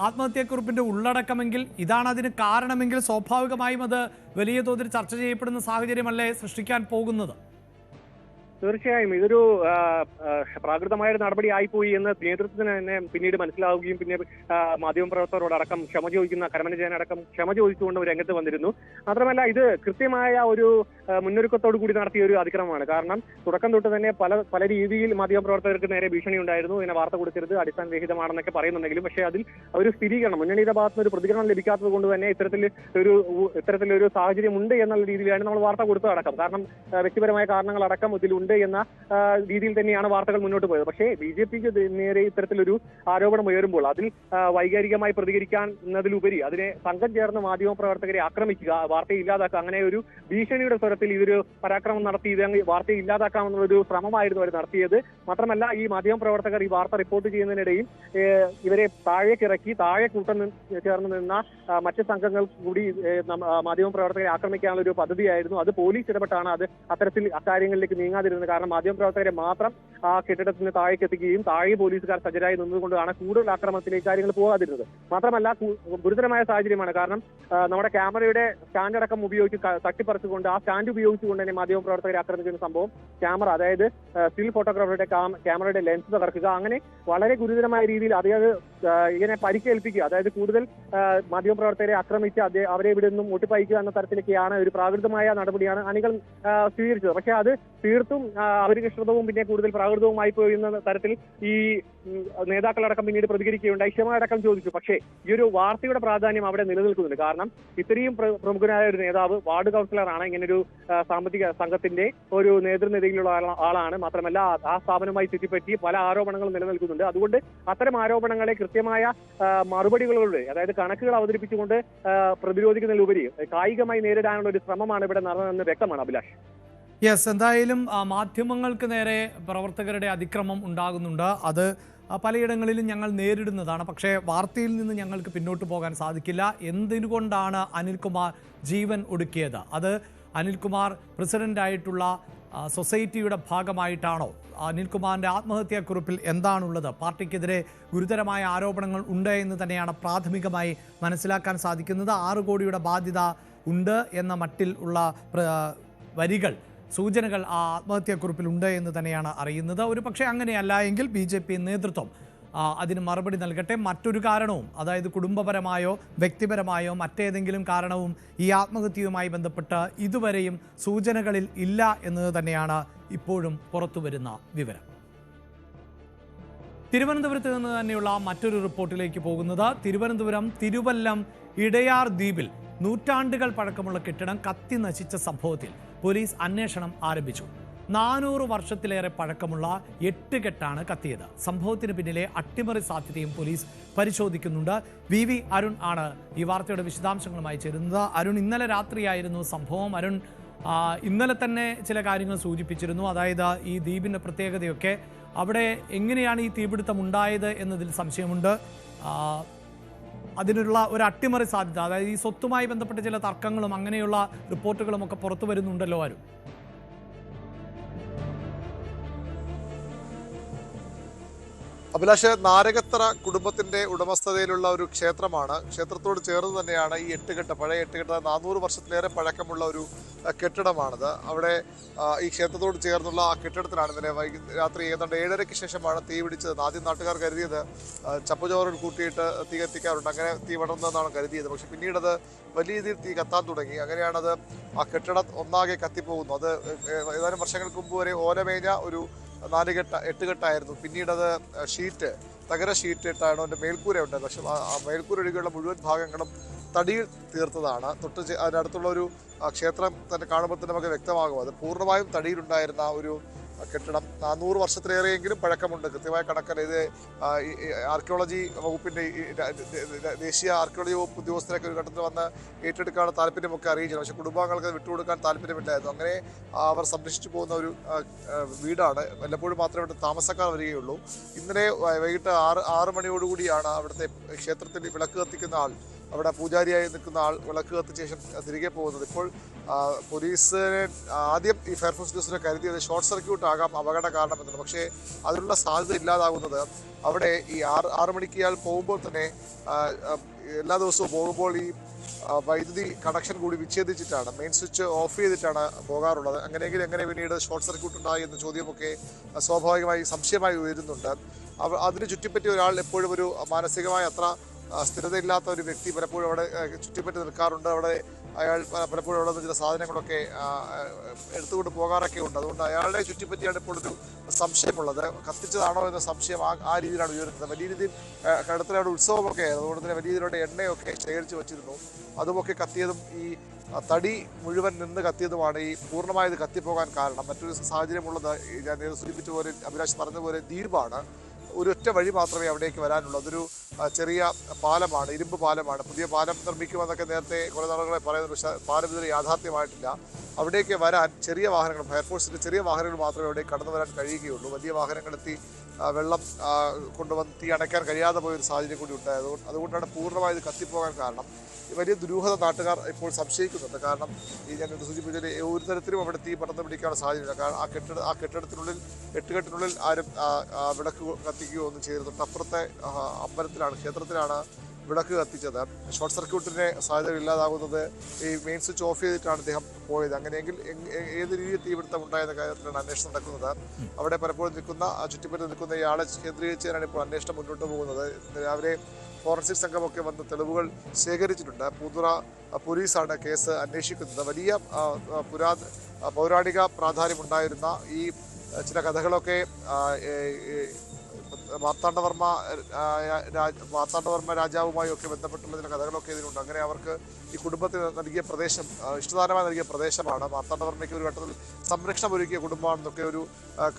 Speaker 1: ആത്മഹത്യാക്കുറിപ്പിൻ്റെ ഉള്ളടക്കമെങ്കിൽ, ഇതാണ് അതിന് കാരണമെങ്കിൽ സ്വാഭാവികമായും അത് വലിയ തോതിൽ ചർച്ച ചെയ്യപ്പെടുന്ന സാഹചര്യമല്ലേ സൃഷ്ടിക്കാൻ പോകുന്നത്?
Speaker 3: തീർച്ചയായും ഇതൊരു പ്രാകൃതമായ ഒരു നടപടി ആയിപ്പോയി എന്ന് നേതൃത്വത്തിന് തന്നെ പിന്നീട് മനസ്സിലാവുകയും പിന്നെ മാധ്യമപ്രവർത്തകരോടക്കം ക്ഷമ ചോദിക്കുന്ന കരമന ജയനടക്കം ക്ഷമ ചോദിച്ചുകൊണ്ട് രംഗത്ത് വന്നിരുന്നു. മാത്രമല്ല ഇത് കൃത്യമായ ഒരു മുന്നൊരുക്കത്തോടു കൂടി നടത്തിയ ഒരു അതിക്രമമാണ്. കാരണം തുടക്കം തൊട്ട് തന്നെ പല രീതിയിൽ മാധ്യമപ്രവർത്തകർക്ക് നേരെ ഭീഷണി ഉണ്ടായിരുന്നു. ഇതിനെ വാർത്ത കൊടുക്കരുത്, അടിസ്ഥാനരഹിതമാണെന്നൊക്കെ പറയുന്നുണ്ടെങ്കിലും പക്ഷേ അതിൽ ഒരു സ്ഥിരീകരണം മുന്നണിയുടെ ഭാഗത്തുനിന്ന് ഒരു പ്രതികരണം ലഭിക്കാത്തത് കൊണ്ട് തന്നെ ഇത്തരത്തിലൊരു സാഹചര്യം ഉണ്ട് എന്നുള്ള രീതിയിലാണ് നമ്മൾ വാർത്ത കൊടുത്തത് അടക്കം. കാരണം വ്യക്തിപരമായ കാരണങ്ങളടക്കം ഇതിലുണ്ട് എന്ന രീതിയിൽ തന്നെയാണ് വാർത്തകൾ മുന്നോട്ട് പോയത്. പക്ഷേ BJPക്ക് നേരെ ഇത്തരത്തിലൊരു ആരോപണം ഉയരുമ്പോൾ അതിൽ വൈകാരികമായി പ്രതികരിക്കുന്നതിലുപരി അതിനെ സംഘം ചേർന്ന് മാധ്യമപ്രവർത്തകരെ ആക്രമിക്കുക, വാർത്തയെ ഇല്ലാതാക്കുക, അങ്ങനെ ഒരു ഭീഷണിയുടെ സ്വരത്തിൽ ഇതൊരു പരാക്രമം നടത്തി ഇത് വാർത്തയെ ഇല്ലാതാക്കാമെന്നുള്ളൊരു ശ്രമമായിരുന്നു അവർ നടത്തിയത്. മാത്രമല്ല ഈ മാധ്യമപ്രവർത്തകർ ഈ വാർത്ത റിപ്പോർട്ട് ചെയ്യുന്നതിനിടയിൽ ഇവരെ താഴേക്കിറക്കി താഴെ കൂട്ടം ചേർന്ന് നിന്ന മറ്റ് സംഘങ്ങൾ കൂടി മാധ്യമപ്രവർത്തകരെ ആക്രമിക്കാനുള്ള ഒരു പദ്ധതിയായിരുന്നു. അത് പോലീസ് ഇടപെട്ടാണ് അത് അത്തരത്തിൽ അക്കാര്യങ്ങളിലേക്ക് നീങ്ങാതിരുന്നത്. കാരണം മാധ്യമപ്രവർത്തകരെ മാത്രം ആ കെട്ടിടത്തിന് താഴേക്ക് എത്തിക്കുകയും താഴെ പോലീസുകാർ സജ്ജരായി നിന്നതുകൊണ്ടാണ് കൂടുതൽ ആക്രമണത്തിലേക്ക് കാര്യങ്ങൾ പോകാതിരുന്നത്. മാത്രമല്ല ഗുരുതരമായ സാഹചര്യമാണ്. കാരണം നമ്മുടെ ക്യാമറയുടെ സ്റ്റാൻഡ് അടക്കം ഉപയോഗിച്ച് തട്ടിപ്പറിച്ചുകൊണ്ട് ആ സ്റ്റാൻഡ് ഉപയോഗിച്ചുകൊണ്ട് തന്നെ മാധ്യമപ്രവർത്തകരെ ആക്രമിക്കുന്ന സംഭവം, ക്യാമറ അതായത് സ്റ്റിൽ ഫോട്ടോഗ്രാഫറുടെ ക്യാമറയുടെ ലെൻസ് തകർക്കുക, അങ്ങനെ വളരെ ഗുരുതരമായ രീതിയിൽ അതായത് ഇങ്ങനെ പരിക്കേൽപ്പിക്കുക, അതായത് കൂടുതൽ മാധ്യമപ്രവർത്തകരെ ആക്രമിച്ച് അവരെ ഇവിടെ നിന്നും ഒട്ടിപ്പയക്കുക എന്ന തരത്തിലേക്കാണ് ഒരു പ്രാകൃതമായ നടപടിയാണ് അണികൾ സ്വീകരിച്ചത്. പക്ഷേ അത് തീർത്തും അപരിഷ്കൃതവും പിന്നെ കൂടുതൽ പ്രാകൃതവുമായി പോയിരുന്ന തരത്തിൽ ഈ നേതാക്കളടക്കം പിന്നീട് പ്രതികരിക്കുകയുണ്ടായി, ക്ഷമയടക്കം ചോദിച്ചു. പക്ഷേ ഈ ഒരു വാർത്തയുടെ പ്രാധാന്യം അവിടെ നിലനിൽക്കുന്നുണ്ട്. കാരണം ഇത്രയും പ്രമുഖനായ ഒരു നേതാവ്, വാർഡ് കൗൺസിലറാണ്, ഇങ്ങനൊരു സാമ്പത്തിക സംഘത്തിന്റെ ഒരു നേതൃനിരയിലുള്ള ആളാണ്. മാത്രമല്ല ആ സ്ഥാപനവുമായി ചുറ്റിപ്പറ്റി പല ആരോപണങ്ങളും നിലനിൽക്കുന്നുണ്ട്. അതുകൊണ്ട് അത്തരം ആരോപണങ്ങളെ കൃത്യമായ മറുപടികളോട് അതായത് കണക്കുകൾ അവതരിപ്പിച്ചുകൊണ്ട് പ്രതിരോധിക്കുന്നതിലുപരി കായികമായി നേരിടാനുള്ള ഒരു ശ്രമമാണ് ഇവിടെ നടന്നതെന്ന് വ്യക്തമാണ്. അഭിലാഷ്.
Speaker 1: യെസ്, എന്തായാലും മാധ്യമങ്ങൾക്ക് നേരെ പ്രവർത്തകരുടെ അതിക്രമം ഉണ്ടാകുന്നുണ്ട്. അത് പലയിടങ്ങളിലും ഞങ്ങൾ നേരിടുന്നതാണ്. പക്ഷേ വാർത്തയിൽ നിന്ന് ഞങ്ങൾക്ക് പിന്നോട്ട് പോകാൻ സാധിക്കില്ല. എന്തിനുകൊണ്ടാണ് അനിൽകുമാർ ജീവൻ ഒടുക്കിയത്? അത് അനിൽകുമാർ പ്രസിഡന്റായിട്ടുള്ള സൊസൈറ്റിയുടെ ഭാഗമായിട്ടാണോ? അനിൽകുമാറിൻ്റെ ആത്മഹത്യാക്കുറിപ്പിൽ എന്താണുള്ളത്? പാർട്ടിക്കെതിരെ ഗുരുതരമായ ആരോപണങ്ങൾ ഉണ്ട് എന്ന് തന്നെയാണ് പ്രാഥമികമായി മനസ്സിലാക്കാൻ സാധിക്കുന്നത്. 6 കോടിയുടെ ബാധ്യത ഉണ്ട് എന്ന മട്ടിൽ ഉള്ള വരികൾ, സൂചനകൾ ആ ആത്മഹത്യാക്കുറിപ്പിലുണ്ട് എന്ന് തന്നെയാണ് അറിയുന്നത്. ഒരു പക്ഷേ അങ്ങനെയല്ല എങ്കിൽ BJP നേതൃത്വം അതിന് മറുപടി നൽകട്ടെ. മറ്റൊരു കാരണവും, അതായത് കുടുംബപരമായോ വ്യക്തിപരമായോ മറ്റേതെങ്കിലും കാരണവും ഈ ആത്മഹത്യയുമായി ബന്ധപ്പെട്ട് ഇതുവരെയും സൂചനകളിൽ ഇല്ല എന്നത് തന്നെയാണ് ഇപ്പോഴും പുറത്തുവരുന്ന വിവരം. തിരുവനന്തപുരത്ത് നിന്ന് തന്നെയുള്ള മറ്റൊരു റിപ്പോർട്ടിലേക്ക് പോകുന്നത്, തിരുവനന്തപുരം തിരുവല്ലം ഇടയാർ ദ്വീപിൽ നൂറ്റാണ്ടുകൾ പഴക്കമുള്ള കെട്ടിടം കത്തി നശിച്ച സംഭവത്തിൽ പോലീസ് അന്വേഷണം ആരംഭിച്ചു. 400 വർഷത്തിലേറെ പഴക്കമുള്ള 8 കെട്ടാണ് കത്തിയത്. സംഭവത്തിന് പിന്നിലെ അട്ടിമറി സാധ്യതയും പോലീസ് പരിശോധിക്കുന്നുണ്ട്. VV അരുൺ ആണ് ഈ വാർത്തയുടെ വിശദാംശങ്ങളുമായി ചേരുന്നത്. അരുൺ, ഇന്നലെ രാത്രിയായിരുന്നു സംഭവം. അരുൺ, ഇന്നലെ തന്നെ ചില കാര്യങ്ങൾ സൂചിപ്പിച്ചിരുന്നു. അതായത് ഈ ദ്വീപിൻ്റെ പ്രത്യേകതയൊക്കെ, അവിടെ എങ്ങനെയാണ് ഈ തീപിടുത്തം ഉണ്ടായത് എന്നതിൽ സംശയമുണ്ട്. അതിനുള്ള ഒരു അട്ടിമറി സാധ്യത, അതായത് ഈ സ്വത്തുമായി ബന്ധപ്പെട്ട ചില തർക്കങ്ങളും അങ്ങനെയുള്ള റിപ്പോർട്ടുകളും ഒക്കെ പുറത്തു വരുന്നുണ്ടല്ലോ ആരും?
Speaker 4: അഭിലാഷ്, നാരകത്തറ കുടുംബത്തിന്റെ ഉടമസ്ഥതയിലുള്ള ഒരു ക്ഷേത്രമാണ്. ക്ഷേത്രത്തോട് ചേർന്ന് തന്നെയാണ് ഈ 8 കെട്ട്, പഴയ 8 കെട്ട്, 400 വർഷത്തിലേറെ പഴക്കമുള്ള ഒരു കെട്ടിടമാണിത്. അവിടെ ഈ ക്ഷേത്രത്തോട് ചേർന്നുള്ള ആ കെട്ടിടത്തിലാണ് ഇന്നലെ രാത്രി ഏതാണ്ട് 7:30-ക്ക് ശേഷമാണ് തീ പിടിച്ചത്. ആദ്യം നാട്ടുകാർ കരുതിയത് ചപ്പുചോറിൽ കൂട്ടിയിട്ട് തീ കത്തിക്കാറുണ്ട്, അങ്ങനെ തീ പടർന്നതെന്നാണ് കരുതിയത്. പക്ഷെ പിന്നീട് അത് വലിയ രീതിയിൽ തീ കത്താൻ തുടങ്ങി. അങ്ങനെയാണത് ആ കെട്ടിടം ഒന്നാകെ കത്തിപ്പോകുന്നു. അത് ഏതാനും വർഷങ്ങൾക്ക് മുമ്പ് വരെ ഓലമേഞ്ഞ ഒരു 8 കെട്ടായിരുന്നു. പിന്നീട് അത് തകര ഷീറ്റ് ഇട്ടാണ് അതിൻ്റെ മേൽക്കൂര ഉണ്ടായത്. പക്ഷെ ആ മേൽക്കൂര ഒഴികെയുള്ള മുഴുവൻ ഭാഗങ്ങളും തടിയിൽ തീർത്തതാണ്. അതിനടുത്തുള്ള ഒരു ക്ഷേത്രം തന്നെ കാണുമ്പോൾ തന്നെ നമുക്ക് വ്യക്തമാകും അത് പൂർണ്ണമായും തടിയിലുണ്ടായിരുന്ന ഒരു കെട്ടിടം. 400 വർഷത്തിലേറെയെങ്കിലും പഴക്കമുണ്ട്. കൃത്യമായ കണക്കല്ല. ഇത് ആർക്കിയോളജി വകുപ്പിൻ്റെ ദേശീയ ആർക്കിയോളജി വകുപ്പ് ഉദ്യോഗസ്ഥരൊക്കെ ഒരു ഘട്ടത്തിൽ വന്ന് ഏറ്റെടുക്കാനുള്ള താല്പര്യമൊക്കെ അറിയിച്ചു. പക്ഷേ കുടുംബാംഗങ്ങൾക്ക് വിട്ടുകൊടുക്കാൻ താല്പര്യമില്ലായിരുന്നു. അങ്ങനെ അവർ സംരക്ഷിച്ചു പോകുന്ന ഒരു വീടാണ്. വല്ലപ്പോഴും മാത്രമേ ഇവിടെ താമസക്കാർ വരികയുള്ളൂ. ഇന്നലെ വൈകിട്ട് 6 മണിയോടുകൂടിയാണ് അവിടുത്തെ ക്ഷേത്രത്തിൽ വിളക്ക് കത്തിക്കുന്ന ആൾ, അവിടെ പൂജാരിയായി നിൽക്കുന്ന ആൾ വിളക്ക് കത്തിച്ച ശേഷം തിരികെ പോകുന്നത്. ഇപ്പോൾ പോലീസിനെ ആദ്യം ഈ ഫയർഫോഴ്സ് ഉദ്യോഗസ്ഥരെ കരുതിയത് ഷോർട്ട് സർക്യൂട്ട് ആകാം അപകട കാരണമെന്നുള്ളത്. പക്ഷേ അതിനുള്ള സാധ്യത ഇല്ലാതാകുന്നത് അവിടെ ഈ 6 മണിക്ക് ഇയാൾ പോകുമ്പോൾ തന്നെ എല്ലാ ദിവസവും പോകുമ്പോൾ ഈ വൈദ്യുതി കണക്ഷൻ കൂടി വിച്ഛേദിച്ചിട്ടാണ്, മെയിൻ സ്വിച്ച് ഓഫ് ചെയ്തിട്ടാണ് പോകാറുള്ളത്. അങ്ങനെയെങ്കിൽ എങ്ങനെ പിന്നീട് ഷോർട്ട് സർക്യൂട്ട് ഉണ്ടായി എന്ന ചോദ്യമൊക്കെ സ്വാഭാവികമായി സംശയമായി ഉയരുന്നുണ്ട്. അതിന് ചുറ്റിപ്പറ്റി ഒരാൾ എപ്പോഴും ഒരു മാനസികമായ അത്ര സ്ഥിരതയില്ലാത്ത ഒരു വ്യക്തി പലപ്പോഴും അവിടെ ചുറ്റിപ്പറ്റി നിൽക്കാറുണ്ട്. അവിടെ അയാൾ പലപ്പോഴും അവിടെ നിന്ന് ചില സാധനങ്ങളൊക്കെ എടുത്തുകൊണ്ട് പോകാറൊക്കെ ഉണ്ട്. അതുകൊണ്ട് അയാളെ ചുറ്റിപ്പറ്റിയാണ് ഇപ്പോൾ ഒരു സംശയമുള്ളത്. കത്തിച്ചതാണോ എന്ന സംശയം ആ രീതിയിലാണ് ഉയരുന്നത്. വലിയ രീതിയിൽ കടത്തലയുടെ ഉത്സവമൊക്കെ ആയിരുന്നു. അതുകൊണ്ട് തന്നെ വലിയ രീതിയിലുള്ള എണ്ണയൊക്കെ ശേഖരിച്ച് വെച്ചിരുന്നു. അതുമൊക്കെ കത്തിയതും ഈ തടി മുഴുവൻ നിന്ന് കത്തിയതുമാണ് ഈ പൂർണ്ണമായത് കത്തിപ്പോകാൻ കാരണം. മറ്റൊരു സാഹചര്യമുള്ളത് ഞാൻ സൂചിപ്പിച്ച പോലെ, അഭിലാഷ് പറഞ്ഞതുപോലെ ദ്വീപാണ്. ഒരൊറ്റ വഴി മാത്രമേ അവിടേക്ക് വരാനുള്ളൂ. അതൊരു ചെറിയ പാലമാണ്, ഇരുമ്പ് പാലമാണ്. പുതിയ പാലം നിർമ്മിക്കുമെന്നൊക്കെ നേരത്തെ കുറേ നാളുകളെ പറയുന്നു. പക്ഷേ പാലം ഇതുവരെ യാഥാർത്ഥ്യമായിട്ടില്ല. അവിടേക്ക് വരാൻ ചെറിയ വാഹനങ്ങൾ, ഫയർഫോഴ്സിൻ്റെ ചെറിയ വാഹനങ്ങൾ മാത്രമേ അവിടെ കടന്നു വരാൻ കഴിയുകയുള്ളൂ. വലിയ വാഹനങ്ങളെത്തി വെള്ളം കൊണ്ടുവന്ന് തീ അണയ്ക്കാൻ കഴിയാതെ പോയൊരു സാഹചര്യം കൂടി ഉണ്ടായത്. അതുകൊണ്ടാണ് പൂർണ്ണമായത് കത്തിപ്പോകാൻ കാരണം. വലിയ ദുരൂഹത നാട്ടുകാർ ഇപ്പോൾ സംശയിക്കുന്നുണ്ട്. കാരണം ഈ ഞാൻ സൂചിപ്പിച്ചതിൽ ഒരു തരത്തിലും അവിടെ തീ പടർന്ന് പിടിക്കാനുള്ള സാധ്യതയില്ല. കാരണം ആ കെട്ടിടത്തിനുള്ളിൽ 8 കെട്ടിനുള്ളിൽ ആരും വിളക്ക് കത്തിക്കുകയോ ഒന്നും ചെയ്തു. തൊട്ടപ്പുറത്തെ അമ്പലത്തിലാണ്, ക്ഷേത്രത്തിലാണ് വിളക്ക് കത്തിച്ചത്. ഷോർട്ട് സർക്യൂട്ടിൻ്റെ സാധ്യത ഇല്ലാതാകുന്നത് ഈ മെയിൻ സ്വിച്ച് ഓഫ് ചെയ്തിട്ടാണ് അദ്ദേഹം പോയത്. അങ്ങനെയെങ്കിൽ ഏത് രീതിയിൽ തീപിടുത്തം ഉണ്ടായെന്ന കാര്യത്തിലാണ് അന്വേഷണം നടക്കുന്നത്. അവിടെ പലപ്പോഴും നിൽക്കുന്ന ചുറ്റിപ്പറ്റി നിൽക്കുന്ന ഇയാളെ കേന്ദ്രീകരിച്ചാണ് ഇപ്പോൾ അന്വേഷണം മുന്നോട്ട് പോകുന്നത്. രാവിലെ ഫോറൻസിക് സംഘമൊക്കെ വന്ന് തെളിവുകൾ ശേഖരിച്ചിട്ടുണ്ട്. പൂന്തുറ പോലീസാണ് കേസ് അന്വേഷിക്കുന്നത്. വലിയ പൗരാണിക പ്രാധാന്യമുണ്ടായിരുന്ന ഈ ചില കഥകളൊക്കെ മാർത്താണ്ഡവർമ്മ രാജാവുമായി ഒക്കെ ബന്ധപ്പെട്ടുള്ള ചില കഥകളൊക്കെ ഇതിനുണ്ട്. അങ്ങനെ അവർക്ക് ഈ കുടുംബത്തിന് നൽകിയ പ്രദേശം, ഇഷ്ടദാനമായി നൽകിയ പ്രദേശമാണ്. മാർത്താണ്ഡവർമ്മയ്ക്ക് ഒരു ഘട്ടത്തിൽ സംരക്ഷണം ഒരുക്കിയ കുടുംബമാണെന്നൊക്കെ ഒരു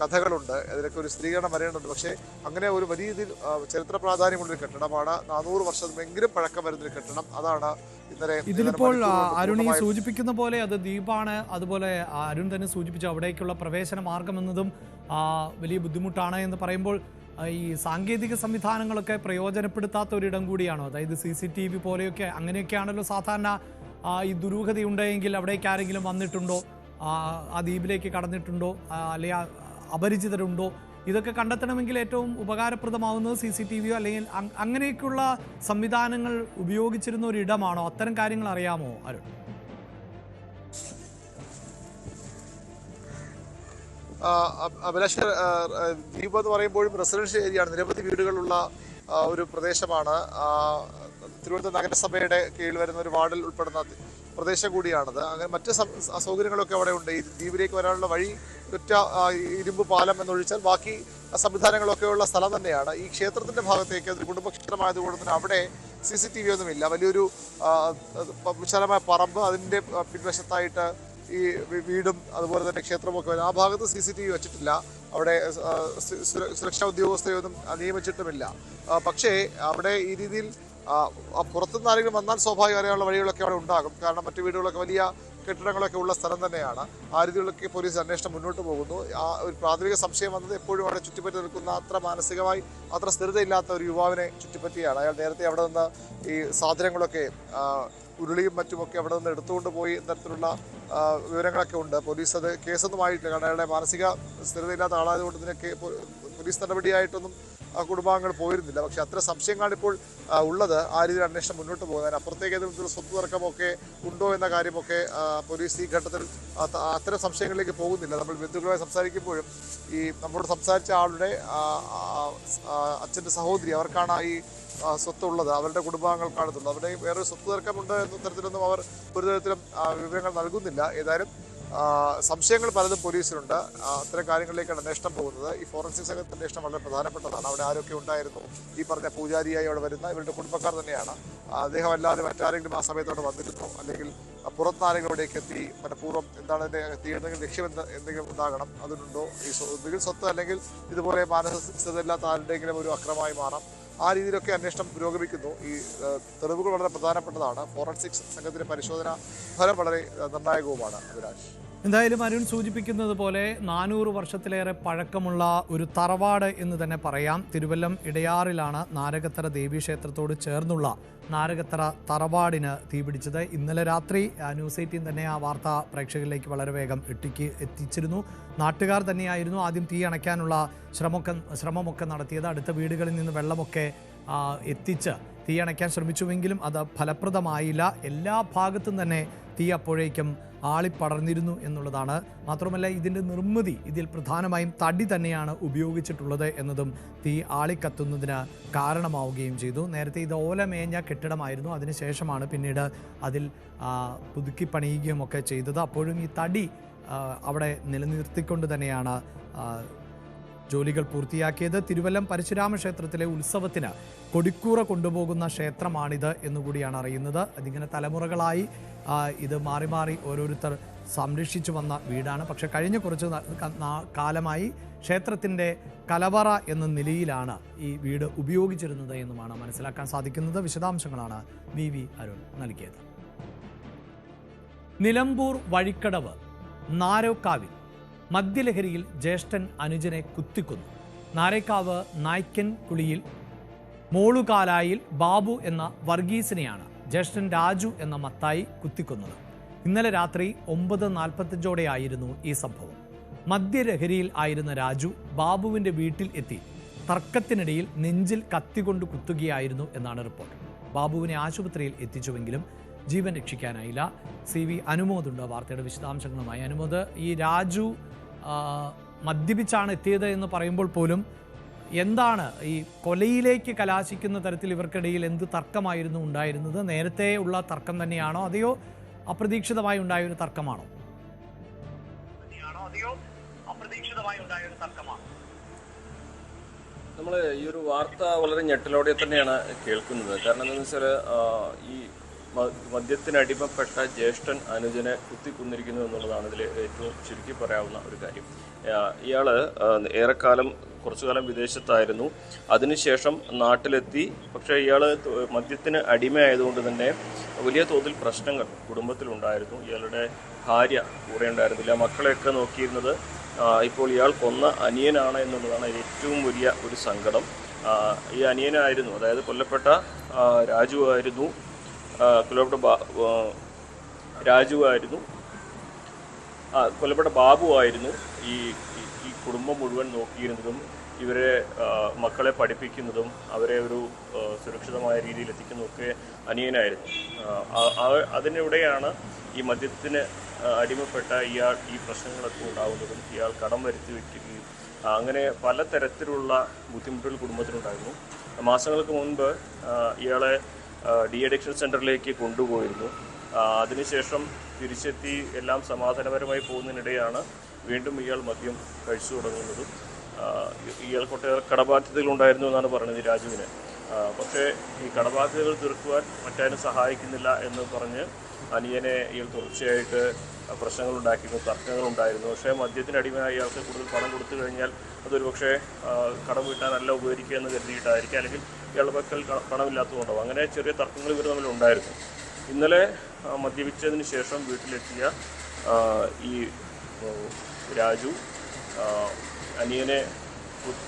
Speaker 4: കഥകളുണ്ട്. അതിലൊക്കെ ഒരു സ്ത്രീകരണം വരേണ്ടതുണ്ട്. പക്ഷേ അങ്ങനെ ഒരു വലിയ രീതിയിൽ ചരിത്ര പ്രാധാന്യമുള്ളൊരു കെട്ടിടമാണ്. 400 വർഷമെങ്കിലും പഴക്കം വരുന്നൊരു കെട്ടിടം. അതാണ് ഇന്നലെ
Speaker 1: ഇതിലിപ്പോൾ അരുൺ ഈ സൂചിപ്പിക്കുന്ന പോലെ അത് ദ്വീപാണ്. അതുപോലെ അരുൺ തന്നെ സൂചിപ്പിച്ചു അവിടേക്കുള്ള പ്രവേശന മാർഗം എന്നതും വലിയ ബുദ്ധിമുട്ടാണ് എന്ന് പറയുമ്പോൾ ഈ സാങ്കേതിക സംവിധാനങ്ങളൊക്കെ പ്രയോജനപ്പെടുത്താത്ത ഒരിടം കൂടിയാണോ? അതായത് CCTV പോലെയൊക്കെ അങ്ങനെയൊക്കെയാണല്ലോ സാധാരണ. ഈ ദുരൂഹതയുണ്ടെങ്കിൽ അവിടേക്ക് ആരെങ്കിലും വന്നിട്ടുണ്ടോ, ആ ദ്വീപിലേക്ക് കടന്നിട്ടുണ്ടോ, അല്ലെങ്കിൽ അപരിചിതരുണ്ടോ? ഇതൊക്കെ കണ്ടെത്തണമെങ്കിൽ ഏറ്റവും ഉപകാരപ്രദമാവുന്നത് CCTVയോ അല്ലെങ്കിൽ അങ്ങനെയൊക്കെയുള്ള സംവിധാനങ്ങൾ ഉപയോഗിച്ചിരുന്ന ഒരിടമാണോ? അത്തരം കാര്യങ്ങൾ അറിയാമോ അരുൺ?
Speaker 4: അഭിലാഷ്, ദ്വീപ് എന്ന് പറയുമ്പോഴും റെസിഡൻഷ്യൽ ഏരിയയാണ്. നിരവധി വീടുകളുള്ള ഒരു പ്രദേശമാണ്. തിരുവനന്തപുരം നഗരസഭയുടെ കീഴിൽ വരുന്ന ഒരു വാർഡിൽ ഉൾപ്പെടുന്ന പ്രദേശം കൂടിയാണത്. അങ്ങനെ മറ്റ് സൗകര്യങ്ങളൊക്കെ അവിടെ ഉണ്ട്. ഈ ദ്വീപിലേക്ക് വരാനുള്ള വഴി ഒറ്റ ഇരുമ്പ് പാലം എന്നൊഴിച്ചാൽ ബാക്കി സംവിധാനങ്ങളൊക്കെയുള്ള സ്ഥലം തന്നെയാണ്. ഈ ക്ഷേത്രത്തിൻ്റെ ഭാഗത്തേക്ക് ഒരു കുടുംബക്ഷേത്രമായതുകൊണ്ട് തന്നെ അവിടെ CCTV ഒന്നുമില്ല. വലിയൊരു വിശാലമായ പറമ്പ്, അതിൻ്റെ പിൻവശത്തായിട്ട് ഈ വീടും അതുപോലെ തന്നെ ക്ഷേത്രമൊക്കെ വരും. ആ ഭാഗത്ത് CCTV വെച്ചിട്ടില്ല. അവിടെ സുരക്ഷാ ഉദ്യോഗസ്ഥയൊന്നും നിയമിച്ചിട്ടുമില്ല. പക്ഷേ അവിടെ ഈ രീതിയിൽ പുറത്തുനിന്ന് ആരെങ്കിലും വന്നാൽ സ്വാഭാവികം അറിയാനുള്ള വഴികളൊക്കെ അവിടെ ഉണ്ടാകും. കാരണം മറ്റു വീടുകളൊക്കെ വലിയ കെട്ടിടങ്ങളൊക്കെ ഉള്ള സ്ഥലം തന്നെയാണ്. ആ രീതിയിലൊക്കെ പോലീസ് അന്വേഷണം മുന്നോട്ട് പോകുന്നു. ആ ഒരു പ്രാഥമിക സംശയം വന്നത് എപ്പോഴും അവിടെ ചുറ്റിപ്പറ്റി നിൽക്കുന്ന അത്ര മാനസികമായി അത്ര സ്ഥിരതയില്ലാത്ത ഒരു യുവാവിനെ ചുറ്റിപ്പറ്റിയാണ്. അയാൾ നേരത്തെ അവിടെ നിന്ന് ഈ സാധനങ്ങളൊക്കെ ഉരുളിയും മറ്റുമൊക്കെ അവിടെ നിന്ന് എടുത്തുകൊണ്ട് പോയി തരത്തിലുള്ള വിവരങ്ങളൊക്കെ ഉണ്ട്. പോലീസ് അത് കേസൊന്നുമായിട്ടില്ല. കാരണം അയാളുടെ മാനസിക സ്ഥിരതയില്ലാത്ത ആളായതുകൊണ്ട് ഇതിനൊക്കെ പോലീസ് നടപടിയായിട്ടൊന്നും കുടുംബാംഗങ്ങൾ പോയിരുന്നില്ല. പക്ഷെ അത്ര സംശയങ്ങളാണ് ഇപ്പോൾ ഉള്ളത്. ആ രീതിയിൽ അന്വേഷണം മുന്നോട്ട് പോകുന്നതിന് അപ്പുറത്തേക്ക് ഏതെങ്കിലും സ്വത്ത് തർക്കമൊക്കെ ഉണ്ടോ എന്ന കാര്യമൊക്കെ പോലീസ് ഈ ഘട്ടത്തിൽ അത്തരം സംശയങ്ങളിലേക്ക് പോകുന്നില്ല. നമ്മൾ ബന്ധുക്കളുമായി സംസാരിക്കുമ്പോഴും ഈ നമ്മോട് സംസാരിച്ച ആളുടെ അച്ഛൻ്റെ സഹോദരി, അവർക്കാണ് ഈ സ്വത്തുള്ളത്, അവരുടെ കുടുംബാംഗങ്ങൾക്കാണുള്ളത്. അവിടെ വേറൊരു സ്വത്ത് തർക്കമുണ്ട് എന്ന തരത്തിലൊന്നും അവർ ഒരു തരത്തിലും വിവരങ്ങൾ നൽകുന്നില്ല. ഏതായാലും സംശയങ്ങൾ പലതും പോലീസിനുണ്ട്. അത്തരം കാര്യങ്ങളിലേക്കാണ് അന്വേഷണം പോകുന്നത്. ഈ ഫോറൻസിക് സംഘത്തിന്റെ അന്വേഷണം വളരെ പ്രധാനപ്പെട്ടതാണ്. അവിടെ ആരൊക്കെ ഉണ്ടായിരുന്നു? ഈ പറഞ്ഞ പൂജാരിയായി അവിടെ വരുന്ന ഇവരുടെ കുടുംബക്കാർ തന്നെയാണ്. അദ്ദേഹം അല്ലാതെ മറ്റാരെങ്കിലും ആ സമയത്തോടെ വന്നിരുന്നോ, അല്ലെങ്കിൽ പുറത്താരെങ്കിലും അവിടേക്ക് എത്തി മനഃപൂർവ്വം എന്താണ് എത്തിയിരുന്നെങ്കിൽ ലക്ഷ്യം എന്തെങ്കിലും ഉണ്ടാകണം, അതിനുണ്ടോ? ഈ ഒന്നുകിൽ സ്വത്ത് അല്ലെങ്കിൽ ഇതുപോലെ മാനസികതയില്ലാത്ത ആരുടെയെങ്കിലും ഒരു അക്രമമായി മാറാം. ആ രീതിയിലൊക്കെ അന്വേഷണം പുരോഗമിക്കുന്നു. ഈ തെളിവുകൾ വളരെ പ്രധാനപ്പെട്ടതാണ്. ഫോറൻസിക് സംഘത്തിന്റെ പരിശോധന ഫലം വളരെ നിർണായകവുമാണ്. അഭിലാഷ്,
Speaker 1: എന്തായാലും അരുൺ സൂചിപ്പിക്കുന്നത് പോലെ 400 വർഷത്തിലേറെ പഴക്കമുള്ള ഒരു തറവാട് എന്ന് തന്നെ പറയാം. തിരുവല്ലം ഇടയാറിലാണ് നാരകത്തറ ദേവീക്ഷേത്രത്തോട് ചേർന്നുള്ള നാരകത്തറ തറവാടിന് തീപിടിച്ചത്. ഇന്നലെ രാത്രി ന്യൂസ് 18 തന്നെ ആ വാർത്ത പ്രേക്ഷകരിലേക്ക് വളരെ വേഗം എത്തിച്ചിരുന്നു. നാട്ടുകാർ തന്നെയായിരുന്നു ആദ്യം തീ അണയ്ക്കാനുള്ള ശ്രമമൊക്കെ നടത്തിയത്. അടുത്ത വീടുകളിൽ നിന്ന് വെള്ളമൊക്കെ എത്തിച്ച് തീ അണയ്ക്കാൻ ശ്രമിച്ചുവെങ്കിലും അത് ഫലപ്രദമായില്ല. എല്ലാ ഭാഗത്തും തന്നെ തീ അപ്പോഴേക്കും ആളിപ്പടർന്നിരുന്നു എന്നുള്ളതാണ്. മാത്രമല്ല ഇതിൻ്റെ നിർമ്മിതി, ഇതിൽ പ്രധാനമായും തടി തന്നെയാണ് ഉപയോഗിച്ചിട്ടുള്ളത് എന്നതും തീ ആളിക്കത്തുന്നതിന് കാരണമാവുകയും ചെയ്തു. നേരത്തെ ഇത് ഓലമേഞ്ഞ കെട്ടിടമായിരുന്നു. അതിനുശേഷമാണ് പിന്നീട് അതിൽ പുതുക്കി പണിയുകയും ഒക്കെ ചെയ്തത്. അപ്പോഴും ഈ തടി അവിടെ നിലനിർത്തിക്കൊണ്ട് തന്നെയാണ് ജോലികൾ പൂർത്തിയാക്കിയത്. തിരുവല്ലം പരശുരാമ ക്ഷേത്രത്തിലെ ഉത്സവത്തിന് കൊടിക്കൂറ കൊണ്ടുപോകുന്ന ക്ഷേത്രമാണിത് എന്നുകൂടിയാണ് അറിയുന്നത്. അതിങ്ങനെ തലമുറകളായി ഇത് മാറി മാറി ഓരോരുത്തർ സംരക്ഷിച്ചു വന്ന വീടാണ്. പക്ഷേ കഴിഞ്ഞ കുറച്ച് കാലമായി ക്ഷേത്രത്തിൻ്റെ കലവറ എന്ന നിലയിലാണ് ഈ വീട് ഉപയോഗിച്ചിരുന്നത് എന്നുമാണ് മനസ്സിലാക്കാൻ സാധിക്കുന്നത്. വിശദാംശങ്ങളാണ് വി അരുൺ നൽകിയത്. നിലമ്പൂർ വഴിക്കടവ് നാരോക്കാവിൽ മദ്യലഹരിയിൽ ജ്യേഷ്ഠൻ അനുജനെ കുത്തിക്കൊന്നു. നാരേക്കാവ് നായ്ക്കൻ കുളിയിൽ മോളുകാലായിൽ ബാബു എന്ന വർഗീസിനെയാണ് ജ്യേഷ്ഠൻ രാജു എന്ന മത്തായി കുത്തിക്കൊന്നത്. ഇന്നലെ രാത്രി 9:45 ഈ സംഭവം. മദ്യലഹരിയിൽ ആയിരുന്ന രാജു ബാബുവിൻ്റെ വീട്ടിൽ എത്തി തർക്കത്തിനിടയിൽ നെഞ്ചിൽ കത്തികൊണ്ട് കുത്തുകയായിരുന്നു എന്നാണ് റിപ്പോർട്ട്. ബാബുവിനെ ആശുപത്രിയിൽ എത്തിച്ചുവെങ്കിലും ജീവൻ രക്ഷിക്കാനായില്ല. CV അനുമോദുണ്ട് വാർത്തയുടെ വിശദാംശങ്ങളുമായി. അനുമോദ്, ഈ രാജു മദ്യപിച്ചാണ് എത്തിയത് എന്ന് പറയുമ്പോൾ പോലും എന്താണ് ഈ കൊലയിലേക്ക് കലാശിക്കുന്ന തരത്തിൽ ഇവർക്കിടയിൽ എന്ത് തർക്കമായിരുന്നു ഉണ്ടായിരുന്നത്? നേരത്തെ ഉള്ള തർക്കം തന്നെയാണോ അതെയോ അപ്രതീക്ഷിതമായി ഉണ്ടായ ഒരു തർക്കമാണോ?
Speaker 5: നമ്മൾ ഈ ഒരു വാർത്ത വളരെ ഞെട്ടലോടെ തന്നെയാണ് കേൾക്കുന്നത്. കാരണം എന്താണെന്ന് വെച്ചാൽ ഈ മദ്യത്തിന് അടിമപ്പെട്ട ജ്യേഷ്ഠൻ അനുജനെ കുത്തിക്കൊന്നിരിക്കുന്നു എന്നുള്ളതാണ് ഇതിൽ ഏറ്റവും ചുരുക്കി പറയാവുന്ന ഒരു കാര്യം. ഇയാൾ ഏറെക്കാലം കുറച്ചു കാലം വിദേശത്തായിരുന്നു. അതിനുശേഷം നാട്ടിലെത്തി. പക്ഷേ ഇയാൾ മദ്യത്തിന് അടിമയായതുകൊണ്ട് തന്നെ വലിയ തോതിൽ പ്രശ്നങ്ങൾ കുടുംബത്തിലുണ്ടായിരുന്നു. ഇയാളുടെ ഭാര്യ കൂടെ ഉണ്ടായിരുന്നില്ല. മക്കളെയൊക്കെ നോക്കിയിരുന്നത് ഇപ്പോൾ ഇയാൾ കൊന്ന അനിയനാണ് എന്നുള്ളതാണ് ഏറ്റവും വലിയ ഒരു സങ്കടം. ഈ അനിയനായിരുന്നു, അതായത് കൊല്ലപ്പെട്ട രാജുവായിരുന്നു കൊല്ലപ്പെട്ട ബാബുവായിരുന്നു ഈ കുടുംബം മുഴുവൻ നോക്കിയിരുന്നതും ഇവരെ മക്കളെ പഠിപ്പിക്കുന്നതും അവരെ ഒരു സുരക്ഷിതമായ രീതിയിൽ എത്തിക്കുന്നതൊക്കെ അനിയനായിരുന്നു. അതിനിടെയാണ് ഈ മദ്യത്തിന് അടിമപ്പെട്ട ഇയാൾ ഈ പ്രശ്നങ്ങളൊക്കെ ഉണ്ടാകുന്നതും ഇയാൾ കടം വരുത്തി വയ്ക്കുകയും അങ്ങനെ പലതരത്തിലുള്ള ബുദ്ധിമുട്ടുകൾ കുടുംബത്തിനുണ്ടായിരുന്നു. മാസങ്ങൾക്ക് മുൻപ് ഇയാളെ ഡി-അഡിക്ഷൻ സെൻ്ററിലേക്ക് കൊണ്ടുപോയിരുന്നു. അതിനുശേഷം തിരിച്ചെത്തി എല്ലാം സമാധാനപരമായി പോകുന്നതിനിടെയാണ് വീണ്ടും ഇയാൾ മദ്യം കഴിച്ചു തുടങ്ങുന്നതും. ഇയാൾക്കൊട്ടേറെ കടബാധ്യതകളുണ്ടായിരുന്നു എന്നാണ് പറയുന്നത് രാജുവിന്. പക്ഷേ ഈ കടബാധ്യതകൾ തീർക്കുവാൻ മറ്റാരും സഹായിക്കുന്നില്ല എന്ന് പറഞ്ഞ് അനിയനെ ഇയാൾ തുടർച്ചയായിട്ട് പ്രശ്നങ്ങളുണ്ടാക്കിയിരുന്നു, തർക്കങ്ങളുണ്ടായിരുന്നു. പക്ഷേ മദ്യത്തിന് അടിമയായി ഇയാൾക്ക് കൂടുതൽ പണം കൊടുത്തു കഴിഞ്ഞാൽ അതൊരു പക്ഷേ കടം വീട്ടാനല്ല ഉപകരിക്കുക എന്ന് കരുതിയിട്ടായിരിക്കും, അല്ലെങ്കിൽ ഇയാളുടെ പക്കൽ പണമില്ലാത്തതുകൊണ്ടാവും. അങ്ങനെ ചെറിയ തർക്കങ്ങൾ ഇവർ തമ്മിലുണ്ടായിരുന്നു. ഇന്നലെ മദ്യപിച്ചതിന് ശേഷം വീട്ടിലെത്തിയ ഈ രാജു അനിയനെ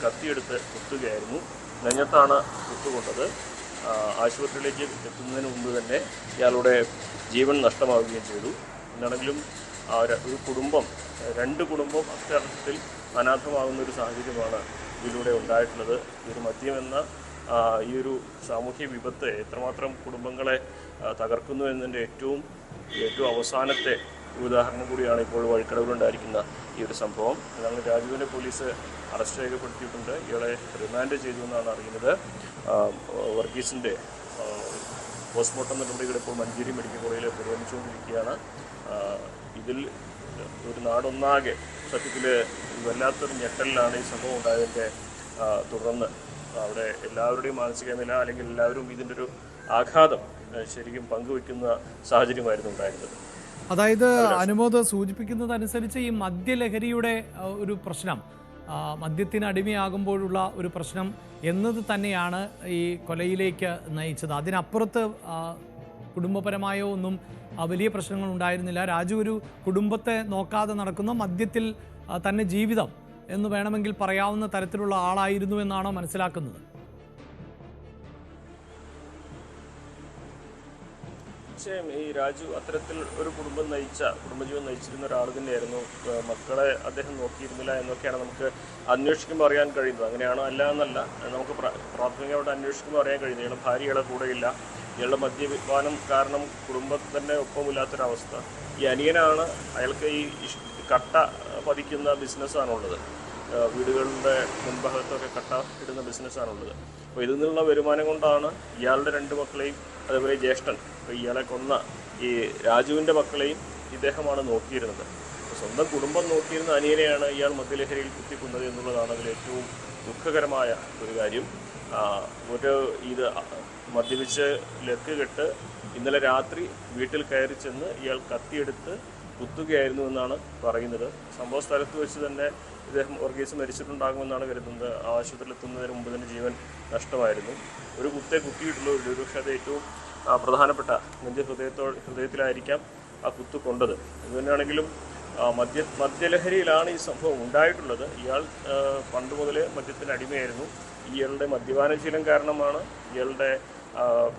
Speaker 5: കത്തിയെടുത്ത് കുത്തുകയായിരുന്നു. നെഞ്ഞത്താണ് കുത്തുകൊണ്ടത്. ആശുപത്രിയിലേക്ക് എത്തുന്നതിന് മുമ്പ് തന്നെ ഇയാളുടെ ജീവൻ നഷ്ടമാവുകയും ചെയ്തു. എന്നാണെങ്കിലും ഒരു കുടുംബം, രണ്ട് കുടുംബം അത്തരത്തിൽ അനാഥമാകുന്ന ഒരു സാഹചര്യമാണ് ഇതിലൂടെ ഉണ്ടായിട്ടുള്ളത്. ഒരു മദ്യമെന്ന ഈ ഒരു സാമൂഹ്യ വിപത്ത് എത്രമാത്രം കുടുംബങ്ങളെ തകർക്കുന്നു എന്നതിൻ്റെ ഏറ്റവും അവസാനത്തെ ഉദാഹരണം കൂടിയാണ് ഇപ്പോൾ വഴിക്കടവിലുണ്ടായിരിക്കുന്ന ഈ ഒരു സംഭവം. എന്നാൽ രാജുവിനെ പോലീസ് അറസ്റ്റ് രേഖപ്പെടുത്തിയിട്ടുണ്ട്. ഇയാളെ റിമാൻഡ് ചെയ്തു എന്നാണ് അറിയുന്നത്. വർഗീസിൻ്റെ പോസ്റ്റ്മോർട്ടം നടപടികൾ ഇപ്പോൾ മഞ്ചേരി മെഡിക്കൽ കോളേജിൽ പുരോഗമിച്ചുകൊണ്ടിരിക്കുകയാണ്. ഇതിൽ ഒരു നാടൊന്നാകെ സത്യത്തിൽ വല്ലാത്തൊരു ഞെട്ടലിലാണ് ഈ സംഭവം ഉണ്ടായതിൻ്റെ തുടർന്ന് അവിടെ എല്ലാവരുടെയും മാനസിക നില, അല്ലെങ്കിൽ എല്ലാവരും ഇതിൻ്റെ ഒരു ആഘാതം ശരിക്കും പങ്കുവയ്ക്കുന്ന സാഹചര്യമായിരുന്നു ഉണ്ടായിരുന്നത്.
Speaker 1: അതായത് അനുമോദ് സൂചിപ്പിക്കുന്നതനുസരിച്ച് ഈ മദ്യലഹരിയുടെ ഒരു പ്രശ്നം, മദ്യത്തിന് അടിമയാകുമ്പോഴുള്ള ഒരു പ്രശ്നം എന്നത് തന്നെയാണ് ഈ കൊലയിലേക്ക് നയിച്ചത്. അതിനപ്പുറത്ത് കുടുംബപരമായോ ഒന്നും വലിയ പ്രശ്നങ്ങൾ ഉണ്ടായിരുന്നില്ല. രാജു ഒരു കുടുംബത്തെ നോക്കാതെ നടക്കുന്ന, മദ്യത്തിൽ തന്നെ ജീവിതം എന്ന് വേണമെങ്കിൽ പറയാവുന്ന തരത്തിലുള്ള ആളായിരുന്നു എന്നാണോ മനസ്സിലാക്കുന്നത്?
Speaker 5: തീർച്ചയായും ഈ രാജു അത്തരത്തിൽ ഒരു കുടുംബജീവൻ നയിച്ചിരുന്ന ഒരാൾ തന്നെയായിരുന്നു. മക്കളെ അദ്ദേഹം നോക്കിയിരുന്നില്ല എന്നൊക്കെയാണ് നമുക്ക് അന്വേഷിക്കുമ്പോൾ അറിയാൻ കഴിയുന്നത്. അങ്ങനെയാണോ അല്ല എന്നല്ല, നമുക്ക് പ്രാഥമികമായിട്ട് അന്വേഷിക്കുമ്പോൾ അറിയാൻ കഴിയുന്നത്. ഇയാളുടെ ഭാര്യയുടെ കൂടെയില്ല, ഇയാളുടെ മദ്യപാനം കാരണം കുടുംബം തന്നെ ഒപ്പമില്ലാത്തൊരവസ്ഥ. ഈ അനിയനാണ്, അയാൾക്ക് ഈ കട്ട പതിക്കുന്ന ബിസിനസ്സാണുള്ളത്. വീടുകളുടെ മുൻഭാഗത്തൊക്കെ കട്ട ഇടുന്ന ബിസിനസ്സാണുള്ളത്. അപ്പോൾ ഇതിൽ നിന്നുള്ള വരുമാനം കൊണ്ടാണ് ഇയാളുടെ 2 മക്കളെയും അതേപോലെ ജ്യേഷ്ഠൻ ഇയാളെ കൊന്ന ഈ രാജുവിൻ്റെ മക്കളെയും ഇദ്ദേഹമാണ് നോക്കിയിരുന്നത്. സ്വന്തം കുടുംബം നോക്കിയിരുന്ന അനിയനെയാണ് ഇയാൾ മദ്യലഹരിയിൽ കുത്തിക്കുന്നത് എന്നുള്ളതാണ് അതിൽ ഏറ്റവും ദുഃഖകരമായ ഒരു കാര്യം. ഇത് മദ്യപിച്ച് ലക്ക് കെട്ട് ഇന്നലെ രാത്രി വീട്ടിൽ കയറി ചെന്ന് ഇയാൾ കത്തിയെടുത്ത് കുത്തുകയായിരുന്നു എന്നാണ് പറയുന്നത്. സംഭവ സ്ഥലത്ത് വെച്ച് തന്നെ ഇദ്ദേഹം വർഗീസ് മരിച്ചിട്ടുണ്ടാകുമെന്നാണ് കരുതുന്നത്. ആശുപത്രിയിൽ എത്തുന്നതിന് മുമ്പ് തന്നെ ജീവൻ നഷ്ടമായിരുന്നു. ഒരു കുത്തേ കുത്തിയിട്ടുള്ള ഒരുപക്ഷെ അത് ഏറ്റവും പ്രധാനപ്പെട്ട ഹൃദയത്തിലായിരിക്കാം ആ കുത്തു കൊണ്ടത്. ഇതുതന്നെയാണെങ്കിലും മദ്യലഹരിയിലാണ് ഈ സംഭവം ഉണ്ടായിട്ടുള്ളത്. ഇയാൾ പണ്ട് മുതലേ മദ്യത്തിന് അടിമയായിരുന്നു. ഇയാളുടെ മദ്യപാനശീലം കാരണമാണ് ഇയാളുടെ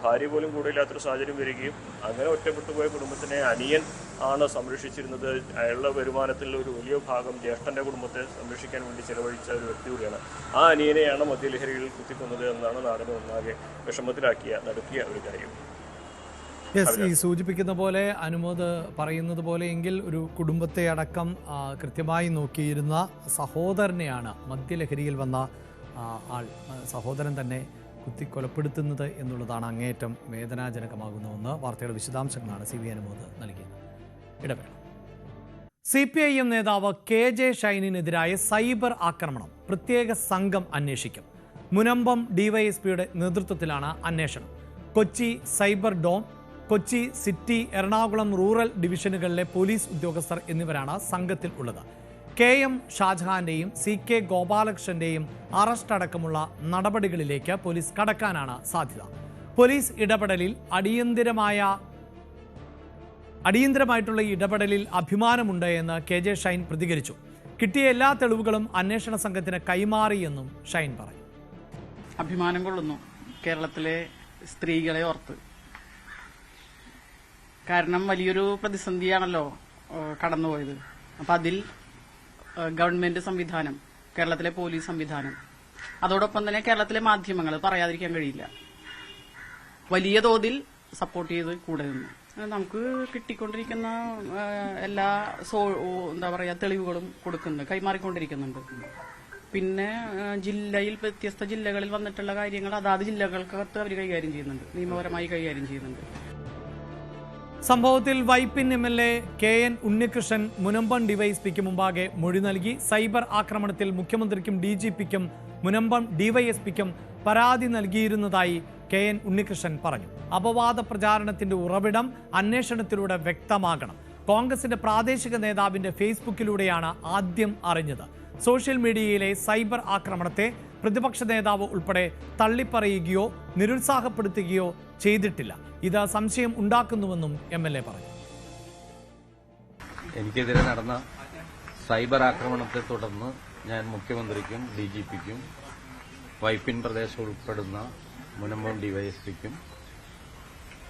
Speaker 5: ഭാര്യ പോലും കൂടെയില്ലാത്തൊരു സാഹചര്യം വരികയും അങ്ങനെ ഒറ്റപ്പെട്ടു പോയ കുടുംബത്തിനെ അനിയൻ ആണ് സംരക്ഷിച്ചിരുന്നത്. അയാളുടെ വരുമാനത്തിൽ ഒരു വലിയ ഭാഗം ജ്യേഷ്ഠൻ്റെ കുടുംബത്തെ സംരക്ഷിക്കാൻ വേണ്ടി ചെലവഴിച്ച ഒരു വ്യക്തി കൂടിയാണ്. ആ അനിയനെയാണ് മദ്യലഹരിയിൽ കുത്തിക്കൊന്നത് എന്നാണ് നാടിനെ ഒന്നാകെ നടുക്കിയ ഒരു കാര്യം.
Speaker 1: ഈ സൂചിപ്പിക്കുന്ന പോലെ അനുമോദ് പറയുന്നത് പോലെ എങ്കിൽ ഒരു കുടുംബത്തെ അടക്കം കൃത്യമായി നോക്കിയിരുന്ന സഹോദരനെയാണ് മദ്യലഹരിയിൽ വന്ന സഹോദരൻ തന്നെ കുത്തിക്കൊലപ്പെടുത്തുന്നത് എന്നുള്ളതാണ് അങ്ങേയറ്റം വേദനാജനകമാകുന്ന ഒന്ന്. വാർത്തയുടെ വിശദാംശങ്ങളാണ് CB അനുമോദ് നൽകിയത്. ഇടവേള. CPIM നേതാവ് KJ ഷൈനിനെതിരായ സൈബർ ആക്രമണം പ്രത്യേക സംഘം അന്വേഷിക്കും. മുനമ്പം DYSPയുടെ നേതൃത്വത്തിലാണ് അന്വേഷണം. Kochi cyber dome, Kochi city, Ernakulam rural ഡിവിഷനുകളിലെ പോലീസ് ഉദ്യോഗസ്ഥർ എന്നിവരാണ് സംഘത്തിൽ ഉള്ളത്. KM ഷാജഹാന്റെയും CK ഗോപാലകൃഷ്ണന്റെയും അറസ്റ്റ് അടക്കമുള്ള നടപടികളിലേക്ക് പോലീസ് കടക്കാനാണ് സാധ്യത. പോലീസ് ഇടപെടലിൽ അടിയന്തരമായിട്ടുള്ള ഇടപെടലിൽ അഭിമാനമുണ്ട് എന്ന് KJ ഷൈൻ പ്രതികരിച്ചു. കിട്ടിയ എല്ലാ തെളിവുകളും അന്വേഷണ സംഘത്തിന് കൈമാറിയെന്നും ഷൈൻ പറഞ്ഞു.
Speaker 6: അഭിമാനം കൊള്ളുന്നു കേരളത്തിലെ സ്ത്രീകളെ ഓർത്ത്. കാരണം വലിയൊരു പ്രതിസന്ധിയാണല്ലോ കടന്നുപോയത്. അപ്പം അതിൽ ഗവൺമെന്റ് സംവിധാനം, കേരളത്തിലെ പോലീസ് സംവിധാനം, അതോടൊപ്പം തന്നെ കേരളത്തിലെ മാധ്യമങ്ങൾ പറയാതിരിക്കാൻ കഴിയില്ല, വലിയ തോതിൽ സപ്പോർട്ട് ചെയ്ത് കൂടെ നിന്ന് നമുക്ക് കിട്ടിക്കൊണ്ടിരിക്കുന്ന എല്ലാ തെളിവുകളും കൈമാറിക്കൊണ്ടിരിക്കുന്നുണ്ട്. പിന്നെ വ്യത്യസ്ത ജില്ലകളിൽ വന്നിട്ടുള്ള കാര്യങ്ങൾ അതാത് ജില്ലകൾക്കകത്ത് അവർ കൈകാര്യം ചെയ്യുന്നുണ്ട്, നിയമപരമായി കൈകാര്യം ചെയ്യുന്നുണ്ട്.
Speaker 1: സംഭവത്തിൽ വൈപ്പിൻ MLA KN ഉണ്ണികൃഷ്ണൻ മുനമ്പം DYSPക്ക് മുമ്പാകെ മൊഴി നൽകി. സൈബർ ആക്രമണത്തിൽ മുഖ്യമന്ത്രിക്കും DGPക്കും മുനമ്പം DYSPക്കും പരാതി നൽകിയിരുന്നതായി KN ഉണ്ണികൃഷ്ണൻ പറഞ്ഞു. അപവാദ പ്രചാരണത്തിന്റെ ഉറവിടം അന്വേഷണത്തിലൂടെ വ്യക്തമാകണം. കോൺഗ്രസിന്റെ പ്രാദേശിക നേതാവിന്റെ ഫേസ്ബുക്കിലൂടെയാണ് ആദ്യം അറിഞ്ഞത്. സോഷ്യൽ മീഡിയയിലെ സൈബർ ആക്രമണത്തെ പ്രതിപക്ഷ നേതാവ് ഉൾപ്പെടെ തള്ളിപ്പറയുകയോ നിരുത്സാഹപ്പെടുത്തുകയോ ചെയ്തിട്ടില്ല. ഇത് സംശയം ഉണ്ടാക്കുന്നുവെന്നും MLA പറഞ്ഞു.
Speaker 7: എനിക്കെതിരെ നടന്ന സൈബർ ആക്രമണത്തെ തുടർന്ന് ഞാൻ മുഖ്യമന്ത്രിക്കും DGPക്കും വൈപ്പിൻ പ്രദേശം ഉൾപ്പെടുന്ന മുനമ്പം DYSPക്കും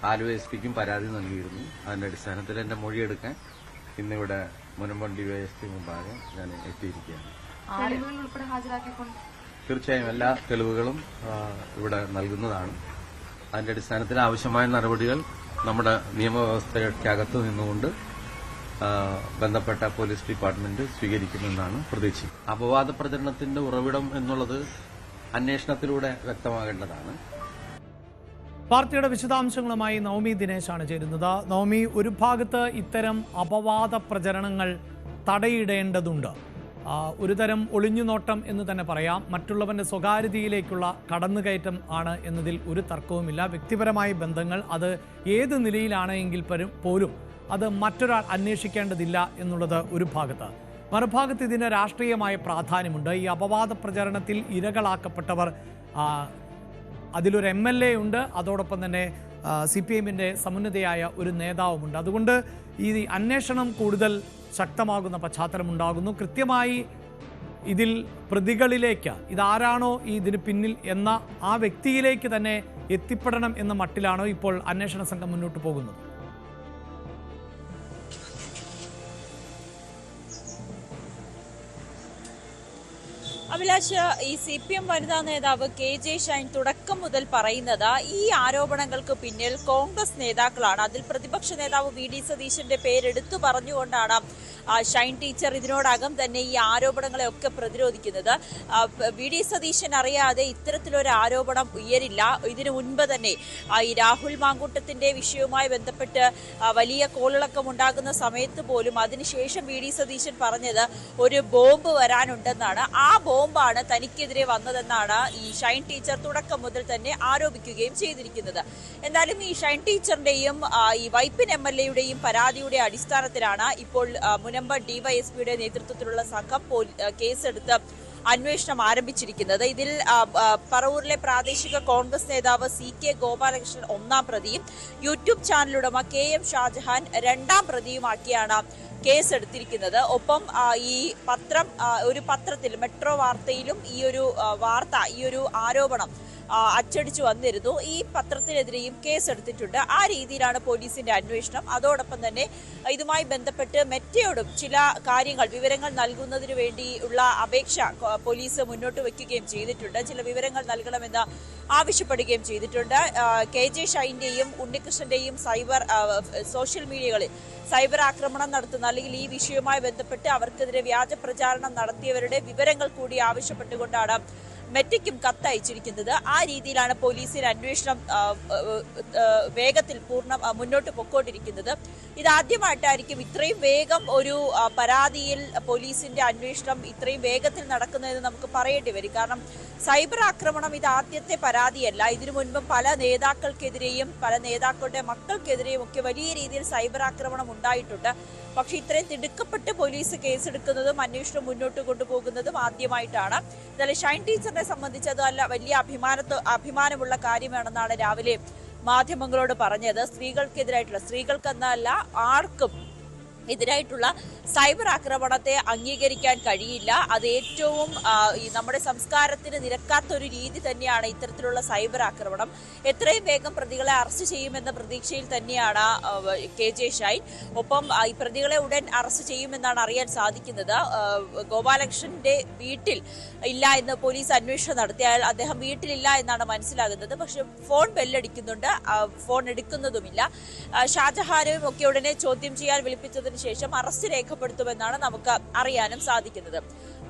Speaker 7: ആലുവ SPക്കും പരാതി നൽകിയിരുന്നു. അതിന്റെ അടിസ്ഥാനത്തിൽ എന്റെ മൊഴിയെടുക്കാൻ ഇന്നിവിടെ മുനമ്പം DYSP മുമ്പാകെ ഞാൻ എത്തിയിരിക്കുകയാണ്. തീർച്ചയായും എല്ലാ തെളിവുകളും ഇവിടെ നൽകുന്നതാണ്. അതിന്റെ അടിസ്ഥാനത്തിൽ ആവശ്യമായ നടപടികൾ നമ്മുടെ നിയമവ്യവസ്ഥയ്ക്കകത്ത് നിന്നുകൊണ്ട് ബന്ധപ്പെട്ട പോലീസ് ഡിപ്പാർട്ട്മെന്റ് സ്വീകരിക്കുമെന്നാണ് പ്രതീക്ഷ. അപവാദ പ്രചരണത്തിന്റെ ഉറവിടം എന്നുള്ളത് അന്വേഷണത്തിലൂടെ വ്യക്തമാകേണ്ടതാണ്.
Speaker 1: വാർത്തയുടെ വിശദാംശങ്ങളുമായി നവമി ദിനേശാണ് ചേരുന്നത്. നവമി, ഒരു ഭാഗത്ത് ഇത്തരം അപവാദ പ്രചരണങ്ങൾ തടയിടേണ്ടതുണ്ട്. ഒരു തരം ഒളിഞ്ഞുനോട്ടം എന്ന് തന്നെ പറയാം. മറ്റുള്ളവന്റെ സ്വകാര്യതയിലേക്കുള്ള കടന്നുകയറ്റം ആണ് എന്നതിൽ ഒരു തർക്കവുമില്ല. വ്യക്തിപരമായ ബന്ധങ്ങൾ അത് ഏത് നിലയിലാണെങ്കിൽ പോലും അത് മറ്റൊരാൾ അന്വേഷിക്കേണ്ടതില്ല എന്നുള്ളത് ഒരു ഭാഗത്ത്. മറുഭാഗത്ത് ഇതിന് രാഷ്ട്രീയമായ പ്രാധാന്യമുണ്ട്. ഈ അപവാദ പ്രചരണത്തിൽ ഇരകളാക്കപ്പെട്ടവർ, അതിലൊരു MLA ഉണ്ട്, അതോടൊപ്പം തന്നെ CPIMന്റെ സമുന്നതയായ ഒരു നേതാവുമുണ്ട്. അതുകൊണ്ട് ഈ അന്വേഷണം കൂടുതൽ ശക്തമാകുന്ന പശ്ചാത്തലമുണ്ടാകുന്നു. കൃത്യമായി ഇതിൽ പ്രതികളിലേക്ക്, ഇതാരാണോ ഇതിന് പിന്നിൽ എന്ന ആ വ്യക്തിയിലേക്ക് തന്നെ എത്തിപ്പെടണം എന്ന മട്ടിലാണോ ഇപ്പോൾ അന്വേഷണ സംഘം മുന്നോട്ട് പോകുന്നത്?
Speaker 8: അഭിലാഷ്, ഈ CPM വനിതാ നേതാവ് KJ ഷൈൻ തുടക്കം മുതൽ പറയുന്നത് ഈ ആരോപണങ്ങൾക്ക് പിന്നിൽ കോൺഗ്രസ് നേതാക്കളാണ്. അതിൽ പ്രതിപക്ഷ നേതാവ് VD സതീശന്റെ പേരെടുത്തു പറഞ്ഞുകൊണ്ടാണ് ഷൈൻ ടീച്ചർ ഇതിനോടകം തന്നെ ഈ ആരോപണങ്ങളെ ഒക്കെ പ്രതിരോധിക്കുന്നത്. VD സതീശൻ അറിയാതെ ഇത്തരത്തിലൊരു ആരോപണം ഉയരില്ല. ഇതിനു മുൻപ് തന്നെ ഈ രാഹുൽ മാങ്കൂട്ടത്തിന്റെ വിഷയവുമായി ബന്ധപ്പെട്ട് വലിയ കോളിളക്കം ഉണ്ടാകുന്ന സമയത്ത് പോലും അതിനുശേഷം VD സതീശൻ പറഞ്ഞത് ഒരു ബോംബ് വരാനുണ്ടെന്നാണ്. ആ ബോംബാണ് തനിക്കെതിരെ വന്നതെന്നാണ് ഈ ഷൈൻ ടീച്ചർ തുടക്കം മുതൽ തന്നെ ആരോപിക്കുകയും ചെയ്തിരിക്കുന്നത്. എന്നാലും ഈ ഷൈൻ ടീച്ചറിന്റെയും ഈ വൈപ്പിൻ MLA-യുടെയും പരാതിയുടെ അടിസ്ഥാനത്തിലാണ് ഇപ്പോൾ മുനമ്പ DYSPയുടെ നേതൃത്വത്തിലുള്ള സംഘം കേസെടുത്ത് അന്വേഷണം ആരംഭിച്ചിരിക്കുന്നത്. ഇതിൽ പറവൂരിലെ പ്രാദേശിക കോൺഗ്രസ് നേതാവ് CK ഗോപാലകൃഷ്ണൻ 1-ാം പ്രതിയും യൂട്യൂബ് ചാനലുടമ KM ഷാജഹാൻ 2-ാം പ്രതിയുമാക്കിയാണ് കേസെടുത്തിരിക്കുന്നത്. ഒപ്പം ഈ ഒരു പത്രത്തിൽ മെട്രോ വാർത്തയിലും ഈ ഒരു ആരോപണം അച്ചടിച്ചു വന്നിരുന്നു. ഈ പത്രത്തിനെതിരെയും കേസെടുത്തിട്ടുണ്ട്. ആ രീതിയിലാണ് പോലീസിന്റെ അന്വേഷണം. അതോടൊപ്പം തന്നെ ഇതുമായി ബന്ധപ്പെട്ട് മെറ്റയോടും ചില കാര്യങ്ങൾ വിവരങ്ങൾ നൽകുന്നതിന് വേണ്ടിയുള്ള അപേക്ഷ പോലീസ് മുന്നോട്ട് വയ്ക്കുകയും ചെയ്തിട്ടുണ്ട്. ചില വിവരങ്ങൾ നൽകണമെന്ന് ആവശ്യപ്പെടുകയും ചെയ്തിട്ടുണ്ട്. KJ ഷൈന്റെയും ഉണ്ണികൃഷ്ണന്റെയും സോഷ്യൽ മീഡിയകളിൽ സൈബർ ആക്രമണം നടത്തുന്ന അല്ലെങ്കിൽ ഈ വിഷയവുമായി ബന്ധപ്പെട്ട് അവർക്കെതിരെ വ്യാജ പ്രചാരണം നടത്തിയവരുടെ വിവരങ്ങൾ കൂടി ആവശ്യപ്പെട്ടുകൊണ്ടാണ് മെറ്റയ്ക്കും കത്തയച്ചിരിക്കുന്നത്. ആ രീതിയിലാണ് പോലീസിന്റെ അന്വേഷണം വേഗത്തിൽ മുന്നോട്ട് പൊക്കോണ്ടിരിക്കുന്നത്. ഇതാദ്യമായിട്ടായിരിക്കും ഇത്രയും വേഗം ഒരു പരാതിയിൽ പോലീസിന്റെ അന്വേഷണം ഇത്രയും വേഗത്തിൽ നടക്കുന്നതെന്ന് നമുക്ക് പറയേണ്ടി വരും. കാരണം സൈബർ ആക്രമണം ഇത് ആദ്യത്തെ പരാതിയല്ല. ഇതിനു മുൻപും പല നേതാക്കൾക്കെതിരെയും പല നേതാക്കളുടെ മക്കൾക്കെതിരെയും ഒക്കെ വലിയ രീതിയിൽ സൈബർ ആക്രമണം ഉണ്ടായിട്ടുണ്ട്. പക്ഷെ ഇത്രയും തിടുക്കപ്പെട്ട് പോലീസ് കേസെടുക്കുന്നതും അന്വേഷണം മുന്നോട്ട് കൊണ്ടുപോകുന്നതും ആദ്യമായിട്ടാണ്. എന്നാലും ഷൈൻ ടീച്ചറിനെ സംബന്ധിച്ച് അത് വലിയ അഭിമാനമുള്ള കാര്യമാണെന്നാണ് രാവിലെ മാധ്യമങ്ങളോട് പറഞ്ഞത്. സ്ത്രീകൾക്കെന്നല്ല ആർക്കും എതിരായിട്ടുള്ള സൈബർ ആക്രമണത്തെ അംഗീകരിക്കാൻ കഴിയില്ല. അത് ഏറ്റവും നമ്മുടെ സംസ്കാരത്തിന് നിരക്കാത്തൊരു രീതി തന്നെയാണ് ഇത്തരത്തിലുള്ള സൈബർ ആക്രമണം. എത്രയും വേഗം പ്രതികളെ അറസ്റ്റ് ചെയ്യുമെന്ന പ്രതീക്ഷയിൽ തന്നെയാണ് KJ ഷൈൻ. ഒപ്പം ഈ പ്രതികളെ ഉടൻ അറസ്റ്റ് ചെയ്യുമെന്നാണ് അറിയാൻ സാധിക്കുന്നത്. ഗോപാലകൃഷ്ണന്റെ വീട്ടിൽ ഇല്ല എന്ന് പോലീസ് അന്വേഷണം നടത്തിയാൽ അദ്ദേഹം വീട്ടിലില്ല എന്നാണ് മനസ്സിലാകുന്നത്. പക്ഷെ ഫോൺ ബെല്ലടിക്കുന്നുണ്ട്, ഫോൺ എടുക്കുന്നതുമില്ല. ഷാജഹാനും ഒക്കെ ഉടനെ ചോദ്യം ചെയ്യാൻ വിളിപ്പിച്ചതിന് ശേഷം അറസ്റ്റ് രേഖപ്പെടുത്തുമെന്നാണ് നമുക്ക് അറിയാനും സാധിക്കുന്നത്.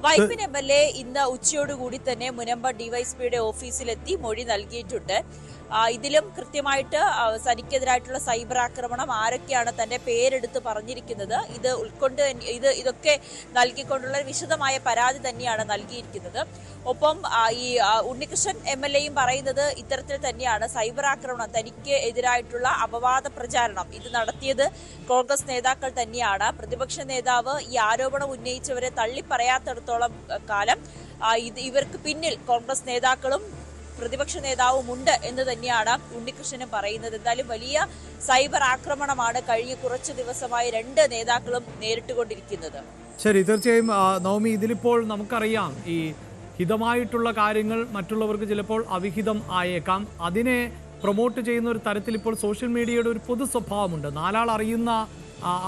Speaker 8: വൈപ്പിൻ MLA ഇന്ന് ഉച്ചയോടുകൂടി തന്നെ മുനമ്പ DYSPയുടെ ഓഫീസിലെത്തി മൊഴി നൽകിയിട്ടുണ്ട്. ഇതിലും കൃത്യമായിട്ട് തനിക്കെതിരായിട്ടുള്ള സൈബർ ആക്രമണം ആരൊക്കെയാണ് തന്റെ പേരെടുത്ത് പറഞ്ഞിരിക്കുന്നത് ഇതൊക്കെ നൽകിക്കൊണ്ടുള്ള വിശദമായ പരാതി തന്നെയാണ് നൽകിയിരിക്കുന്നത്. ഒപ്പം ഈ ഉണ്ണികൃഷ്ണൻ MLA-യും പറയുന്നത് ഇത്തരത്തിൽ തന്നെയാണ്. സൈബർ ആക്രമണം തനിക്ക് എതിരായിട്ടുള്ള അപവാദ പ്രചാരണം ഇത് നടത്തിയത് കോൺഗ്രസ് നേതാക്കൾ തന്നെയാണ്. പ്രതിപക്ഷ നേതാവ് ഈ ആരോപണം ഉന്നയിച്ചവരെ തള്ളിപ്പറയാത്തിടത്തോളം കാലം ഇവർക്ക് പിന്നിൽ കോൺഗ്രസ് നേതാക്കളും പ്രതിപക്ഷ നേതാവും ഉണ്ട് എന്ന് തന്നെയാണ് ഉണ്ണികൃഷ്ണനും പറയുന്നത്. എന്തായാലും വലിയ സൈബർ ആക്രമണമാണ് കഴിഞ്ഞ കുറച്ചു ദിവസമായി 2 നേതാക്കളും നേരിട്ടുകൊണ്ടിരിക്കുന്നത്.
Speaker 1: ശരി, തീർച്ചയായും നവമി, ഇതിലിപ്പോൾ നമുക്കറിയാം ഈ ഹിതമായിട്ടുള്ള കാര്യങ്ങൾ മറ്റുള്ളവർക്ക് ചിലപ്പോൾ അവിഹിതം ആയേക്കാം. അതിനെ പ്രൊമോട്ട് ചെയ്യുന്ന ഒരു തരത്തിൽ ഇപ്പോൾ സോഷ്യൽ മീഡിയയുടെ ഒരു പൊതു സ്വഭാവമുണ്ട്. 4 ആൾ അറിയുന്ന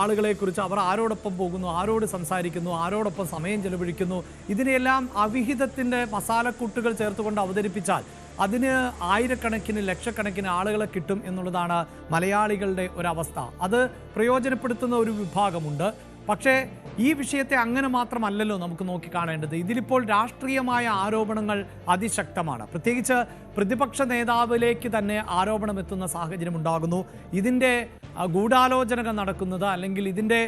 Speaker 1: ആളുകളെക്കുറിച്ച് അവർ ആരോടൊപ്പം പോകുന്നു, ആരോട് സംസാരിക്കുന്നു, ആരോടൊപ്പം സമയം ചെലവഴിക്കുന്നു, ഇതിനെല്ലാം അവിഹിതത്തിൻ്റെ മസാലക്കൂട്ടുകൾ ചേർത്തുകൊണ്ട് അവതരിപ്പിച്ചാൽ അതിന് ആയിരക്കണക്കിന് ലക്ഷക്കണക്കിന് ആളുകളെ കിട്ടും എന്നുള്ളതാണ് മലയാളികളുടെ ഒരവസ്ഥ. അത് പ്രയോജനപ്പെടുത്തുന്ന ഒരു വിഭാഗമുണ്ട്. പക്ഷേ ഈ വിഷയത്തെ അങ്ങനെ മാത്രമല്ലല്ലോ നമുക്ക് നോക്കിക്കാണേണ്ടത്. ഇതിലിപ്പോൾ രാഷ്ട്രീയമായ ആരോപണങ്ങൾ അതിശക്തമാണ്. പ്രത്യേകിച്ച് പ്രതിപക്ഷ നേതാവിലേക്ക് തന്നെ ആരോപണം എത്തുന്ന സാഹചര്യം ഉണ്ടാകുന്നു. ഇതിൻ്റെ ഗൂഢാലോചനകൾ നടക്കുന്നത് അല്ലെങ്കിൽ ഇതിൻ്റെ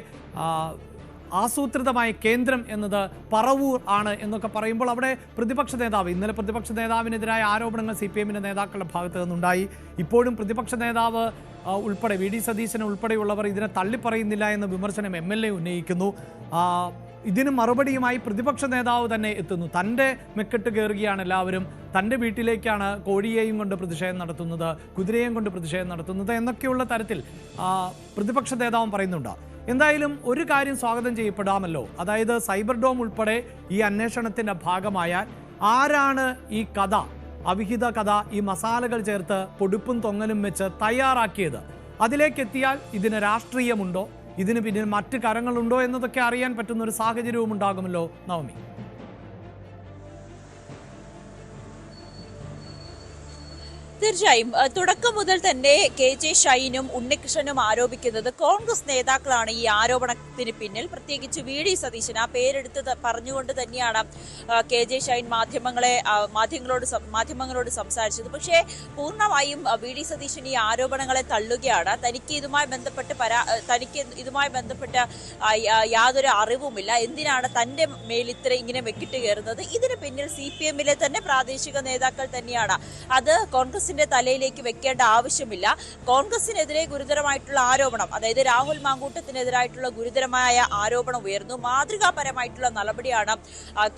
Speaker 1: ആസൂത്രിതമായ കേന്ദ്രം എന്നത് പറവൂർ ആണ് എന്നൊക്കെ പറയുമ്പോൾ അവിടെ പ്രതിപക്ഷ നേതാവ് ഇന്നലെ പ്രതിപക്ഷ നേതാവിനെതിരായ ആരോപണങ്ങൾ CPM-ന്റെ നേതാക്കളുടെ ഭാഗത്ത് നിന്നുണ്ടായി. ഇപ്പോഴും പ്രതിപക്ഷ നേതാവ് ഉൾപ്പെടെ VD സതീശൻ ഉൾപ്പെടെയുള്ളവർ ഇതിനെ തള്ളിപ്പറയുന്നില്ല എന്ന വിമർശനം MLA ഉന്നയിക്കുന്നു. ഇതിന് മറുപടിയുമായി പ്രതിപക്ഷ നേതാവ് തന്നെ എത്തുന്നു. തൻ്റെ മെക്കെട്ട് കയറുകയാണ് എല്ലാവരും, തൻ്റെ വീട്ടിലേക്കാണ് കോഴിയെയും കൊണ്ട് പ്രതിഷേധം നടത്തുന്നത്, കുതിരയെയും കൊണ്ട് പ്രതിഷേധം നടത്തുന്നത് എന്നൊക്കെയുള്ള തരത്തിൽ പ്രതിപക്ഷ നേതാവും പറയുന്നുണ്ട്. എന്തായാലും ഒരു കാര്യം സ്വാഗതം ചെയ്യപ്പെടാമല്ലോ, അതായത് സൈബർ ഡോം ഉൾപ്പെടെ ഈ അന്വേഷണത്തിൻ്റെ ഭാഗമായാൽ ആരാണ് ഈ കഥ, അവിഹിത കഥ, ഈ മസാലകൾ ചേർത്ത് പൊടുപ്പും തൊങ്ങലും വെച്ച് തയ്യാറാക്കിയത്, അതിലേക്കെത്തിയാൽ ഇതിന് രാഷ്ട്രീയമുണ്ടോ, ഇതിന് പിന്നിൽ മറ്റ് കരങ്ങളുണ്ടോ എന്നതൊക്കെ അറിയാൻ പറ്റുന്ന ഒരു സാഹചര്യവും ഉണ്ടാകുമല്ലോ നവമി.
Speaker 8: തീർച്ചയായും തുടക്കം മുതൽ തന്നെ KJ ഷൈനും ഉണ്ണികൃഷ്ണനും ആരോപിക്കുന്നത് കോൺഗ്രസ് നേതാക്കളാണ് ഈ ആരോപണത്തിന് പിന്നിൽ. പ്രത്യേകിച്ച് VD സതീശൻ ആ പേരെടുത്ത് പറഞ്ഞുകൊണ്ട് തന്നെയാണ് KJ ഷൈൻ മാധ്യമങ്ങളോട് സംസാരിച്ചത്. പക്ഷേ പൂർണ്ണമായും VD സതീശൻ ഈ ആരോപണങ്ങളെ തള്ളുകയാണ്. തനിക്ക് ഇതുമായി ബന്ധപ്പെട്ട യാതൊരു അറിവുമില്ല, എന്തിനാണ് തന്റെ മേൽ ഇങ്ങനെ വെക്കിട്ട് കയറുന്നത്, ഇതിന് പിന്നിൽ CPM-ലെ തന്നെ പ്രാദേശിക നേതാക്കൾ തന്നെയാണ്. അത് കോൺഗ്രസിന്റെ തലയിലേക്ക് വെക്കേണ്ട ആവശ്യമില്ല. കോൺഗ്രസിനെതിരെ ഗുരുതരമായിട്ടുള്ള ആരോപണം, അതായത് രാഹുൽ മാങ്കൂട്ടത്തിനെതിരായിട്ടുള്ള ഗുരുതരമായ ആരോപണം ഉയർന്നു. മാതൃകാപരമായിട്ടുള്ള നടപടിയാണ്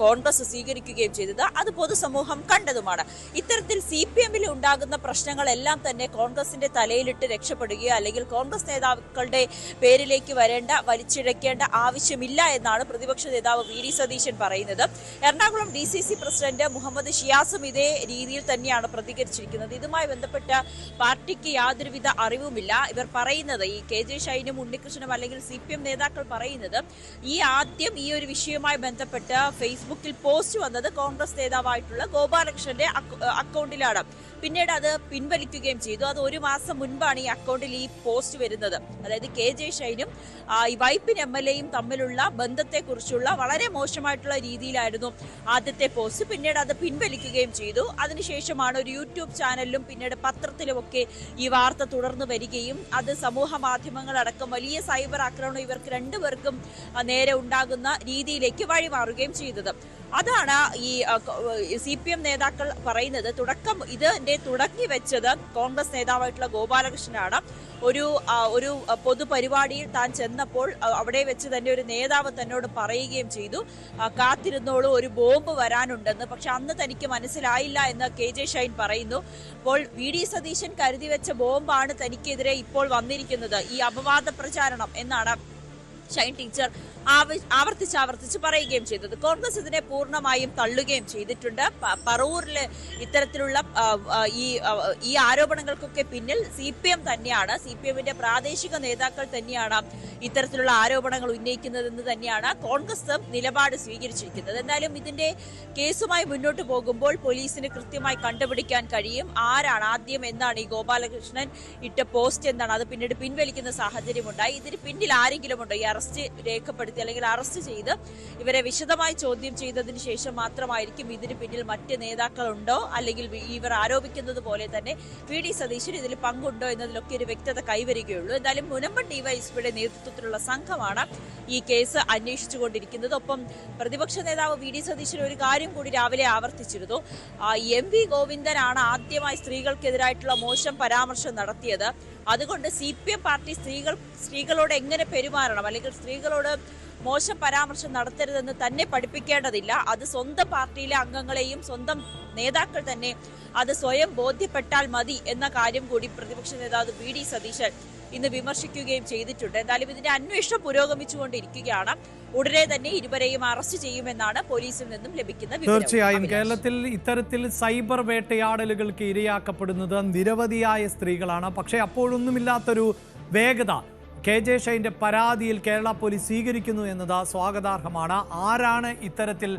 Speaker 8: കോൺഗ്രസ് സ്വീകരിക്കുകയും ചെയ്തത്. അത് പൊതുസമൂഹം കണ്ടതുമാണ്. ഇത്തരത്തിൽ CPM-ൽ ഉണ്ടാകുന്ന പ്രശ്നങ്ങളെല്ലാം തന്നെ കോൺഗ്രസിന്റെ തലയിലിട്ട് രക്ഷപ്പെടുകയോ അല്ലെങ്കിൽ കോൺഗ്രസ് നേതാക്കളുടെ പേരിലേക്ക് വലിച്ചിഴക്കേണ്ട ആവശ്യമില്ല എന്നാണ് പ്രതിപക്ഷ നേതാവ് VD സതീശൻ പറയുന്നത്. എറണാകുളം DCC പ്രസിഡന്റ് മുഹമ്മദ് ഷിയാസും ഇതേ രീതിയിൽ തന്നെയാണ് പ്രതികരിച്ചിരിക്കുന്നത്. ഇതുമായി ബന്ധപ്പെട്ട പാർട്ടിക്ക് യാതൊരുവിധ അറിവുമില്ല. ഇവർ പറയുന്നത്, ഈ KJ ഷൈനും ഉണ്ണികൃഷ്ണനും അല്ലെങ്കിൽ CPM നേതാക്കൾ പറയുന്നത്, ആദ്യം ഈ ഒരു വിഷയവുമായി ബന്ധപ്പെട്ട് ഫേസ്ബുക്കിൽ പോസ്റ്റ് വന്നത് കോൺഗ്രസ് നേതാവായിട്ടുള്ള ഗോപാലകൃഷ്ണന്റെ അക്കൗണ്ടിലാണ്. പിന്നീട് അത് പിൻവലിക്കുകയും ചെയ്തു. അത് ഒരു മാസം മുൻപാണ് ഈ അക്കൗണ്ടിൽ ഈ പോസ്റ്റ് വരുന്നത്. അതായത് KJ ഷൈനും ഈ വൈപ്പിൻ MLA-യും തമ്മിലുള്ള ബന്ധത്തെക്കുറിച്ചുള്ള വളരെ മോശമായിട്ടുള്ള രീതിയിലായിരുന്നു ആദ്യത്തെ പോസ്റ്റ്. പിന്നീട് അത് പിൻവലിക്കുകയും ചെയ്തു. അതിനുശേഷമാണ് ഒരു യൂട്യൂബ് ചാനലിലും പിന്നീട് പത്രത്തിലുമൊക്കെ ഈ വാർത്ത തുടർന്ന് വരികയും അത് സമൂഹ മാധ്യമങ്ങളടക്കം വലിയ സൈബർ ആക്രമണം ഇവർക്ക് രണ്ടുപേർക്കും നേരെ ഉണ്ടാകുന്ന രീതിയിലേക്ക് വഴിമാറുകയും ചെയ്തത്. അതാണ് ഈ CPM നേതാക്കൾ പറയുന്നത്. ഇതിന്റെ തുടങ്ങി വെച്ചത് കോൺഗ്രസ് നേതാവായിട്ടുള്ള ഗോപാലകൃഷ്ണനാണ്. ഒരു പൊതുപരിപാടിയിൽ താൻ ചെന്നപ്പോൾ അവിടെ വെച്ച് തന്നെ ഒരു നേതാവ് തന്നോട് പറയുകയും ചെയ്തു, കാത്തിരുന്നോളൂ, ഒരു ബോംബ് വരാനുണ്ടെന്ന്. പക്ഷെ അന്ന് തനിക്ക് മനസ്സിലായില്ല എന്ന് KJ ഷൈൻ പറയുന്നു. അപ്പോൾ VD സതീശൻ കരുതി വെച്ച ബോംബാണ് തനിക്കെതിരെ ഇപ്പോൾ വന്നിരിക്കുന്നത്, ഈ അപവാദ പ്രചാരണം എന്നാണ് ഷൈൻ ടീച്ചർ ആവർത്തിച്ച് പറയുകയും ചെയ്തത്. കോൺഗ്രസ് ഇതിനെ പൂർണ്ണമായും തള്ളുകയും ചെയ്തിട്ടുണ്ട്. പറവൂരില് ഇത്തരത്തിലുള്ള ഈ ആരോപണങ്ങൾക്കൊക്കെ പിന്നിൽ CPM തന്നെയാണ്, CPM-ന്റെ പ്രാദേശിക നേതാക്കൾ തന്നെയാണ് ഇത്തരത്തിലുള്ള ആരോപണങ്ങൾ ഉന്നയിക്കുന്നതെന്ന് തന്നെയാണ് കോൺഗ്രസ് നിലപാട് സ്വീകരിച്ചിരിക്കുന്നത്. എന്നാലും ഇതിന്റെ കേസുമായി മുന്നോട്ട് പോകുമ്പോൾ പോലീസിന് കൃത്യമായി കണ്ടുപിടിക്കാൻ കഴിയും ആരാണ് ആദ്യം, എന്താണ് ഈ ഗോപാലകൃഷ്ണൻ ഇട്ട പോസ്റ്റ്, എന്താണ് അത് പിന്നീട് പിൻവലിക്കുന്ന സാഹചര്യമുണ്ടായി. ഇതിന് പിന്നിൽ ആരെങ്കിലും ഉണ്ടോ, ഈ അറസ്റ്റ് രേഖപ്പെടുത്തി അല്ലെങ്കിൽ അറസ്റ്റ് ചെയ്ത് ഇവരെ വിശദമായി ചോദ്യം ചെയ്തതിനു ശേഷം മാത്രമായിരിക്കും ഇതിന് പിന്നിൽ മറ്റ് നേതാക്കളുണ്ടോ അല്ലെങ്കിൽ ഇവർ ആരോപിക്കുന്നത് പോലെ തന്നെ VD സതീശൻ ഇതിൽ പങ്കുണ്ടോ എന്നതിലൊക്കെ ഒരു വ്യക്തത കൈവരികയുള്ളൂ. എന്തായാലും മുനമ്പൻ DYSPയുടെ നേതൃത്വത്തിലുള്ള സംഘമാണ് ഈ കേസ് അന്വേഷിച്ചുകൊണ്ടിരിക്കുന്നത്. ഒപ്പം പ്രതിപക്ഷ നേതാവ് VD സതീശൻ ഒരു കാര്യം കൂടി രാവിലെ ആവർത്തിച്ചിരുന്നു. MV ഗോവിന്ദനാണ് ആദ്യമായി സ്ത്രീകൾക്കെതിരായിട്ടുള്ള മോശം പരാമർശം നടത്തിയത്. അതുകൊണ്ട് CPM പാർട്ടി സ്ത്രീകളോട് എങ്ങനെ പെരുമാറണം അല്ലെങ്കിൽ സ്ത്രീകളോട് മോശം പരാമർശം നടത്തരുതെന്ന് തന്നെ പഠിപ്പിക്കേണ്ടതില്ല. അത് സ്വന്തം പാർട്ടിയിലെ അംഗങ്ങളെയും സ്വന്തം നേതാക്കൾ തന്നെ അത് സ്വയം ബോധ്യപ്പെട്ടാൽ മതി എന്ന കാര്യം കൂടി പ്രതിപക്ഷ നേതാവ് VD സതീശൻ ഇന്ന് വിമർശിക്കുകയും ചെയ്തിട്ടുണ്ട്. എന്തായാലും ഇതിന്റെ അന്വേഷണം പുരോഗമിച്ചുകൊണ്ടിരിക്കുകയാണ്. ഉടനെ തന്നെ ഇരുവരെയും അറസ്റ്റ് ചെയ്യുമെന്നാണ് പോലീസിൽ നിന്നും ലഭിക്കുന്ന വിവരം.
Speaker 1: തീർച്ചയായും കേരളത്തിൽ ഇത്തരത്തിൽ സൈബർ വേട്ടയാടലുകൾക്ക് ഇരയാക്കപ്പെടുന്നത് നിരവധിയായ സ്ത്രീകളാണ്. പക്ഷേ അപ്പോഴൊന്നുമില്ലാത്തൊരു വേഗത KJ ഷൈൻ്റെ പരാതിയിൽ കേരള പോലീസ് സ്വീകരിക്കുന്നു എന്നത് സ്വാഗതാർഹമാണ്. ആരാണ് ഇത്തരത്തിൽ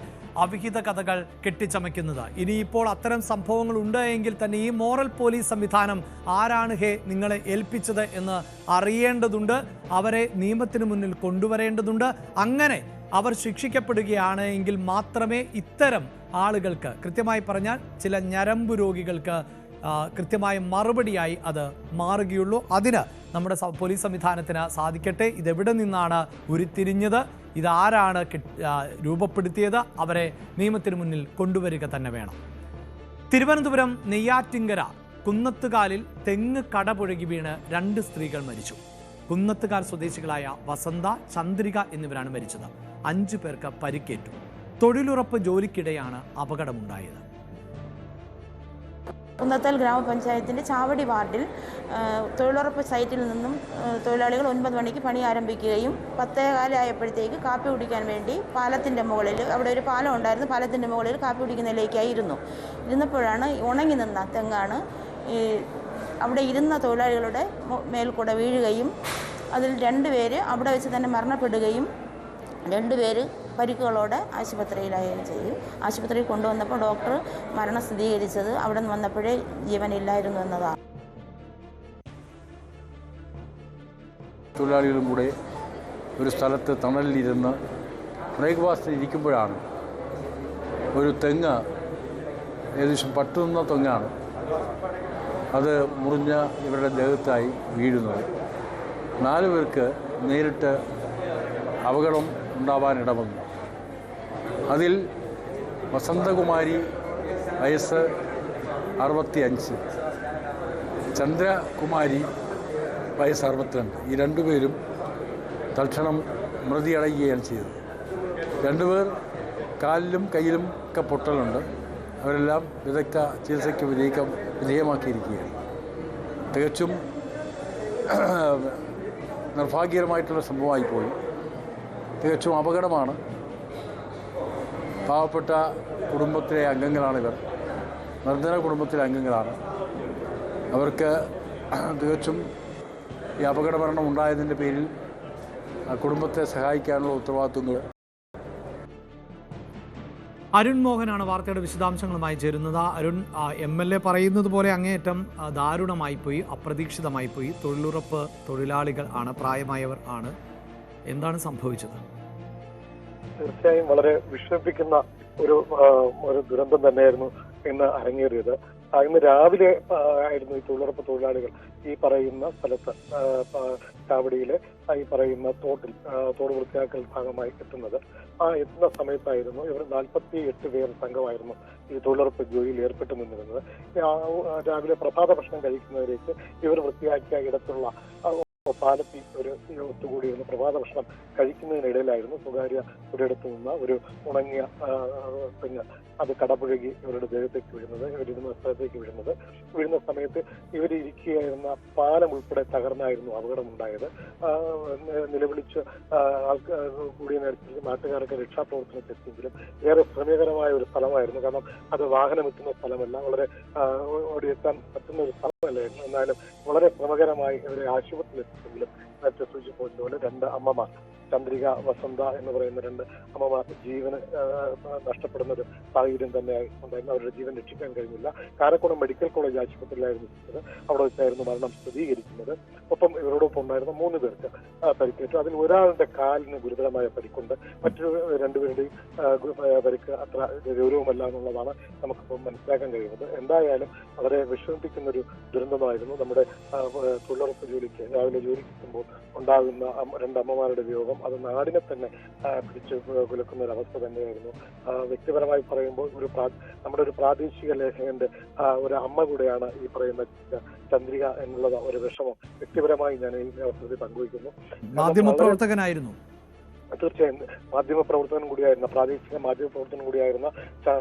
Speaker 1: അവിഹിത കഥകൾ കെട്ടിച്ചമയ്ക്കുന്നത്? ഇനിയിപ്പോൾ അത്തരം സംഭവങ്ങൾ ഉണ്ട് എങ്കിൽ തന്നെ ഈ മോറൽ പോലീസ് സംവിധാനം ആരാണ് നിങ്ങളെ ഏൽപ്പിച്ചത് എന്ന് അറിയേണ്ടതുണ്ട്. അവരെ നിയമത്തിന് മുന്നിൽ കൊണ്ടുവരേണ്ടതുണ്ട്. അങ്ങനെ അവർ ശിക്ഷിക്കപ്പെടുകയാണ് എങ്കിൽ മാത്രമേ ഇത്തരം ആളുകൾക്ക്, കൃത്യമായി പറഞ്ഞാൽ ചില ഞരമ്പ് രോഗികൾക്ക് കൃത്യമായ മറുപടിയായി അത് മാറുകയുള്ളൂ. അതിന് നമ്മുടെ പോലീസ് സംവിധാനത്തിന് സാധിക്കട്ടെ. ഇതെവിടെ നിന്നാണ് ഉരുത്തിരിഞ്ഞത്, ഇതാരാണ് രൂപപ്പെടുത്തിയത്, അവരെ നിയമത്തിന് മുന്നിൽ കൊണ്ടുവരിക തന്നെ വേണം. തിരുവനന്തപുരം നെയ്യാറ്റിങ്കര കുന്നത്തുകാലിൽ തെങ്ങ് കടപുഴകി വീണ് 2 സ്ത്രീകൾ മരിച്ചു. കുന്നത്തുകാൽ സ്വദേശികളായ വസന്ത, ചന്ദ്രിക എന്നിവരാണ് മരിച്ചത്. 5 പേർക്ക് പരിക്കേറ്റു. തൊഴിലുറപ്പ് ജോലിക്കിടെയാണ് അപകടമുണ്ടായത്.
Speaker 9: കുന്നത്തൽ ഗ്രാമപഞ്ചായത്തിൻ്റെ ചാവടി വാർഡിൽ തൊഴിലുറപ്പ് സൈറ്റിൽ നിന്നും തൊഴിലാളികൾ 9 മണിക്ക് പണി ആരംഭിക്കുകയും 10:15 ആയപ്പോഴത്തേക്ക് കാപ്പി കുടിക്കാൻ വേണ്ടി പാലത്തിൻ്റെ മുകളിൽ, അവിടെ ഒരു പാലം ഉണ്ടായിരുന്നു, പാലത്തിൻ്റെ മുകളിൽ കാപ്പി കുടിക്കുന്നതിലേക്കായി ഇരുന്നപ്പോഴാണ് ഉണങ്ങി നിന്ന തെങ്ങാണ് അവിടെ ഇരുന്ന തൊഴിലാളികളുടെ മേൽക്കൂടെ വീഴുകയും അതിൽ 2 പേര് അവിടെ വെച്ച് തന്നെ മരണപ്പെടുകയും 2 പേര് പരിക്കുകളോടെ ആശുപത്രിയിലാവുകയും ചെയ്യും. ആശുപത്രിയിൽ കൊണ്ടുവന്നപ്പോൾ ഡോക്ടർ മരണം സ്ഥിരീകരിച്ചത് അവിടെ നിന്ന് വന്നപ്പോഴേ ജീവനില്ലായിരുന്നു എന്നതാണ്.
Speaker 10: തൊഴിലാളികളും കൂടെ ഒരു സ്ഥലത്ത് തണലിലിരുന്ന് ബ്രേക്ക്ഫാസ്റ്റിന് ഇരിക്കുമ്പോഴാണ് ഒരു തെങ്ങ്, ഏകദേശം 10 തെങ്ങാണ്, അത് മുറിഞ്ഞ ഇവരുടെ ദേഹത്തായി വീഴുന്നത്. 4 പേർക്ക് നേരിട്ട് അപകടം ഉണ്ടാവാനിടവന്നു. അതിൽ വസന്തകുമാരി വയസ്സ് 65, ചന്ദ്രകുമാരി വയസ്സ് 62. ഈ 2 പേരും തൽക്ഷണം മൃതിയടയുകയാണ് ചെയ്തത്. 2 പേർ കാലിലും കയ്യിലും ഒക്കെ പൊട്ടലുണ്ട്. അവരെല്ലാം വിദഗ്ധ ചികിത്സയ്ക്ക് വിധേയമാക്കിയിരിക്കുകയാണ്. തികച്ചും നിർഭാഗ്യകരമായിട്ടുള്ള സംഭവമായിപ്പോയി. തികച്ചും അപകടമാണ്. പാവപ്പെട്ട കുടുംബത്തിലെ അംഗങ്ങളാണിവർ, നിർധന കുടുംബത്തിലെ അംഗങ്ങളാണ്. അവർക്ക് തികച്ചും ഈ അപകട മരണം ഉണ്ടായതിൻ്റെ പേരിൽ കുടുംബത്തെ സഹായിക്കാനുള്ള ഉത്തരവാദിത്വങ്ങൾ.
Speaker 1: അരുൺ മോഹനാണ് വാർത്തയുടെ വിശദാംശങ്ങളുമായി ചേരുന്നത്. അരുൺ, MLA പറയുന്നത് പോലെ അങ്ങേയറ്റം ദാരുണമായിപ്പോയി, അപ്രതീക്ഷിതമായിപ്പോയി. തൊഴിലുറപ്പ് തൊഴിലാളികൾ ആണ്, പ്രായമായവർ ആണ്. എന്താണ് സംഭവിച്ചത്?
Speaker 11: തീർച്ചയായും വളരെ വിഷമിപ്പിക്കുന്ന ഒരു ദുരന്തം തന്നെയായിരുന്നു ഇന്ന് അരങ്ങേറിയത്. ഇന്ന് രാവിലെ ആയിരുന്നു ഈ തൊഴിലുറപ്പ് തൊഴിലാളികൾ ഈ പറയുന്ന സ്ഥലത്ത് ചാവടിയിലെ ഈ പറയുന്ന തോട് വൃത്തിയാക്കൽ ഭാഗമായി എത്തുന്നത്. എത്തുന്ന സമയത്തായിരുന്നു ഇവർ 48 പേർ സംഘമായിരുന്നു ഈ തൊഴിലുറപ്പ് ജോലിയിൽ ഏർപ്പെട്ടു നിന്നിരുന്നത്. രാവിലെ പ്രഭാത ഭക്ഷണം കഴിക്കുന്നതിലേക്ക് ഇവർ വൃത്തിയാക്കിയ ഇടത്തുള്ള പാലത്തിൽ ഒരു ഒത്തുകൂടിയിരുന്ന് പ്രഭാത ഭക്ഷണം കഴിക്കുന്നതിനിടയിലായിരുന്നു സ്വകാര്യ ഒരിടത്തു നിന്ന് ഒരു ഉണങ്ങിയ പിന്നെ അത് കടപുഴകി ഇവരുടെ ദേഹത്തേക്ക് വീഴുന്നത്, ഇവരിരുന്ന സ്ഥലത്തേക്ക് വീഴുന്ന സമയത്ത് ഇവരിയ്ക്കുകയായിരുന്ന പാലം ഉൾപ്പെടെ തകർന്നായിരുന്നു അപകടമുണ്ടായത്. നിലവിളിച്ച് കൂടിയ നേരത്തിൽ നാട്ടുകാർക്ക് രക്ഷാപ്രവർത്തനത്തിൽ എത്തിയെങ്കിലും ഏറെ ശ്രമകരമായ ഒരു സ്ഥലമായിരുന്നു. കാരണം അത് വാഹനം എത്തുന്ന സ്ഥലമല്ല, വളരെ ഓടിയെത്താൻ പറ്റുന്ന ഒരു സ്ഥലമല്ലായിരുന്നു. എന്നാലും വളരെ ശ്രമകരമായി ഇവരെ ആശുപത്രിയിൽ എത്തിയെങ്കിലും നേരത്തെ സൂചിപ്പിച്ചതുപോലെ 2 അമ്മമാർ, ചന്ദ്രിക, വസന്ത എന്ന് പറയുന്ന 2 അമ്മമാർ ജീവന് നഷ്ടപ്പെടുന്ന ഒരു സാഹചര്യം തന്നെയായി ഉണ്ടായിരുന്നു. അവരുടെ ജീവൻ രക്ഷിക്കാൻ കഴിഞ്ഞില്ല. കാരക്കോണം മെഡിക്കൽ കോളേജ് ആശുപത്രിയിലായിരുന്നു എത്തിയത്. അവിടെ വെച്ചായിരുന്നു മരണം സ്ഥിരീകരിക്കുന്നത്. ഒപ്പം ഇവരോടൊപ്പം ഉണ്ടായിരുന്ന 3 പേർക്ക് പരിക്കേറ്റു. അതിൽ ഒരാളുടെ കാലിന് ഗുരുതരമായ പരിക്കുണ്ട്. മറ്റൊരു 2 പേരുടെയും പരിക്ക് അത്ര ഗൗരവമല്ല എന്നുള്ളതാണ് നമുക്കിപ്പോൾ മനസ്സിലാക്കാൻ കഴിയുന്നത്. എന്തായാലും വളരെ വിഷമിപ്പിക്കുന്ന ഒരു ദുരന്തമായിരുന്നു. നമ്മുടെ തൊഴിലുറപ്പ് ജോലിക്ക് രാവിലെ ജോലിക്ക് എത്തുമ്പോൾ ഉണ്ടാകുന്ന 2 അമ്മമാരുടെ വിയോഗം അത് നാടിനെ തന്നെ പിടിച്ച് കുലക്കുന്ന ഒരു അവസ്ഥ തന്നെയായിരുന്നു. വ്യക്തിപരമായി പറയുമ്പോൾ നമ്മുടെ ഒരു പ്രാദേശിക ലേഖകന്റെ ഒരു അമ്മ കൂടെയാണ് ഈ പറയുന്ന ചന്ദ്രിക എന്നുള്ളത് ഒരു വിഷമം വ്യക്തിപരമായി ഞാൻ ഈ അവസരത്തിൽ പങ്കുവയ്ക്കുന്നു.
Speaker 1: മാധ്യമപ്രവർത്തകനായിരുന്നു.
Speaker 11: തീർച്ചയായും മാധ്യമപ്രവർത്തകനും കൂടിയായിരുന്ന, പ്രാദേശിക മാധ്യമപ്രവർത്തകനും കൂടിയായിരുന്ന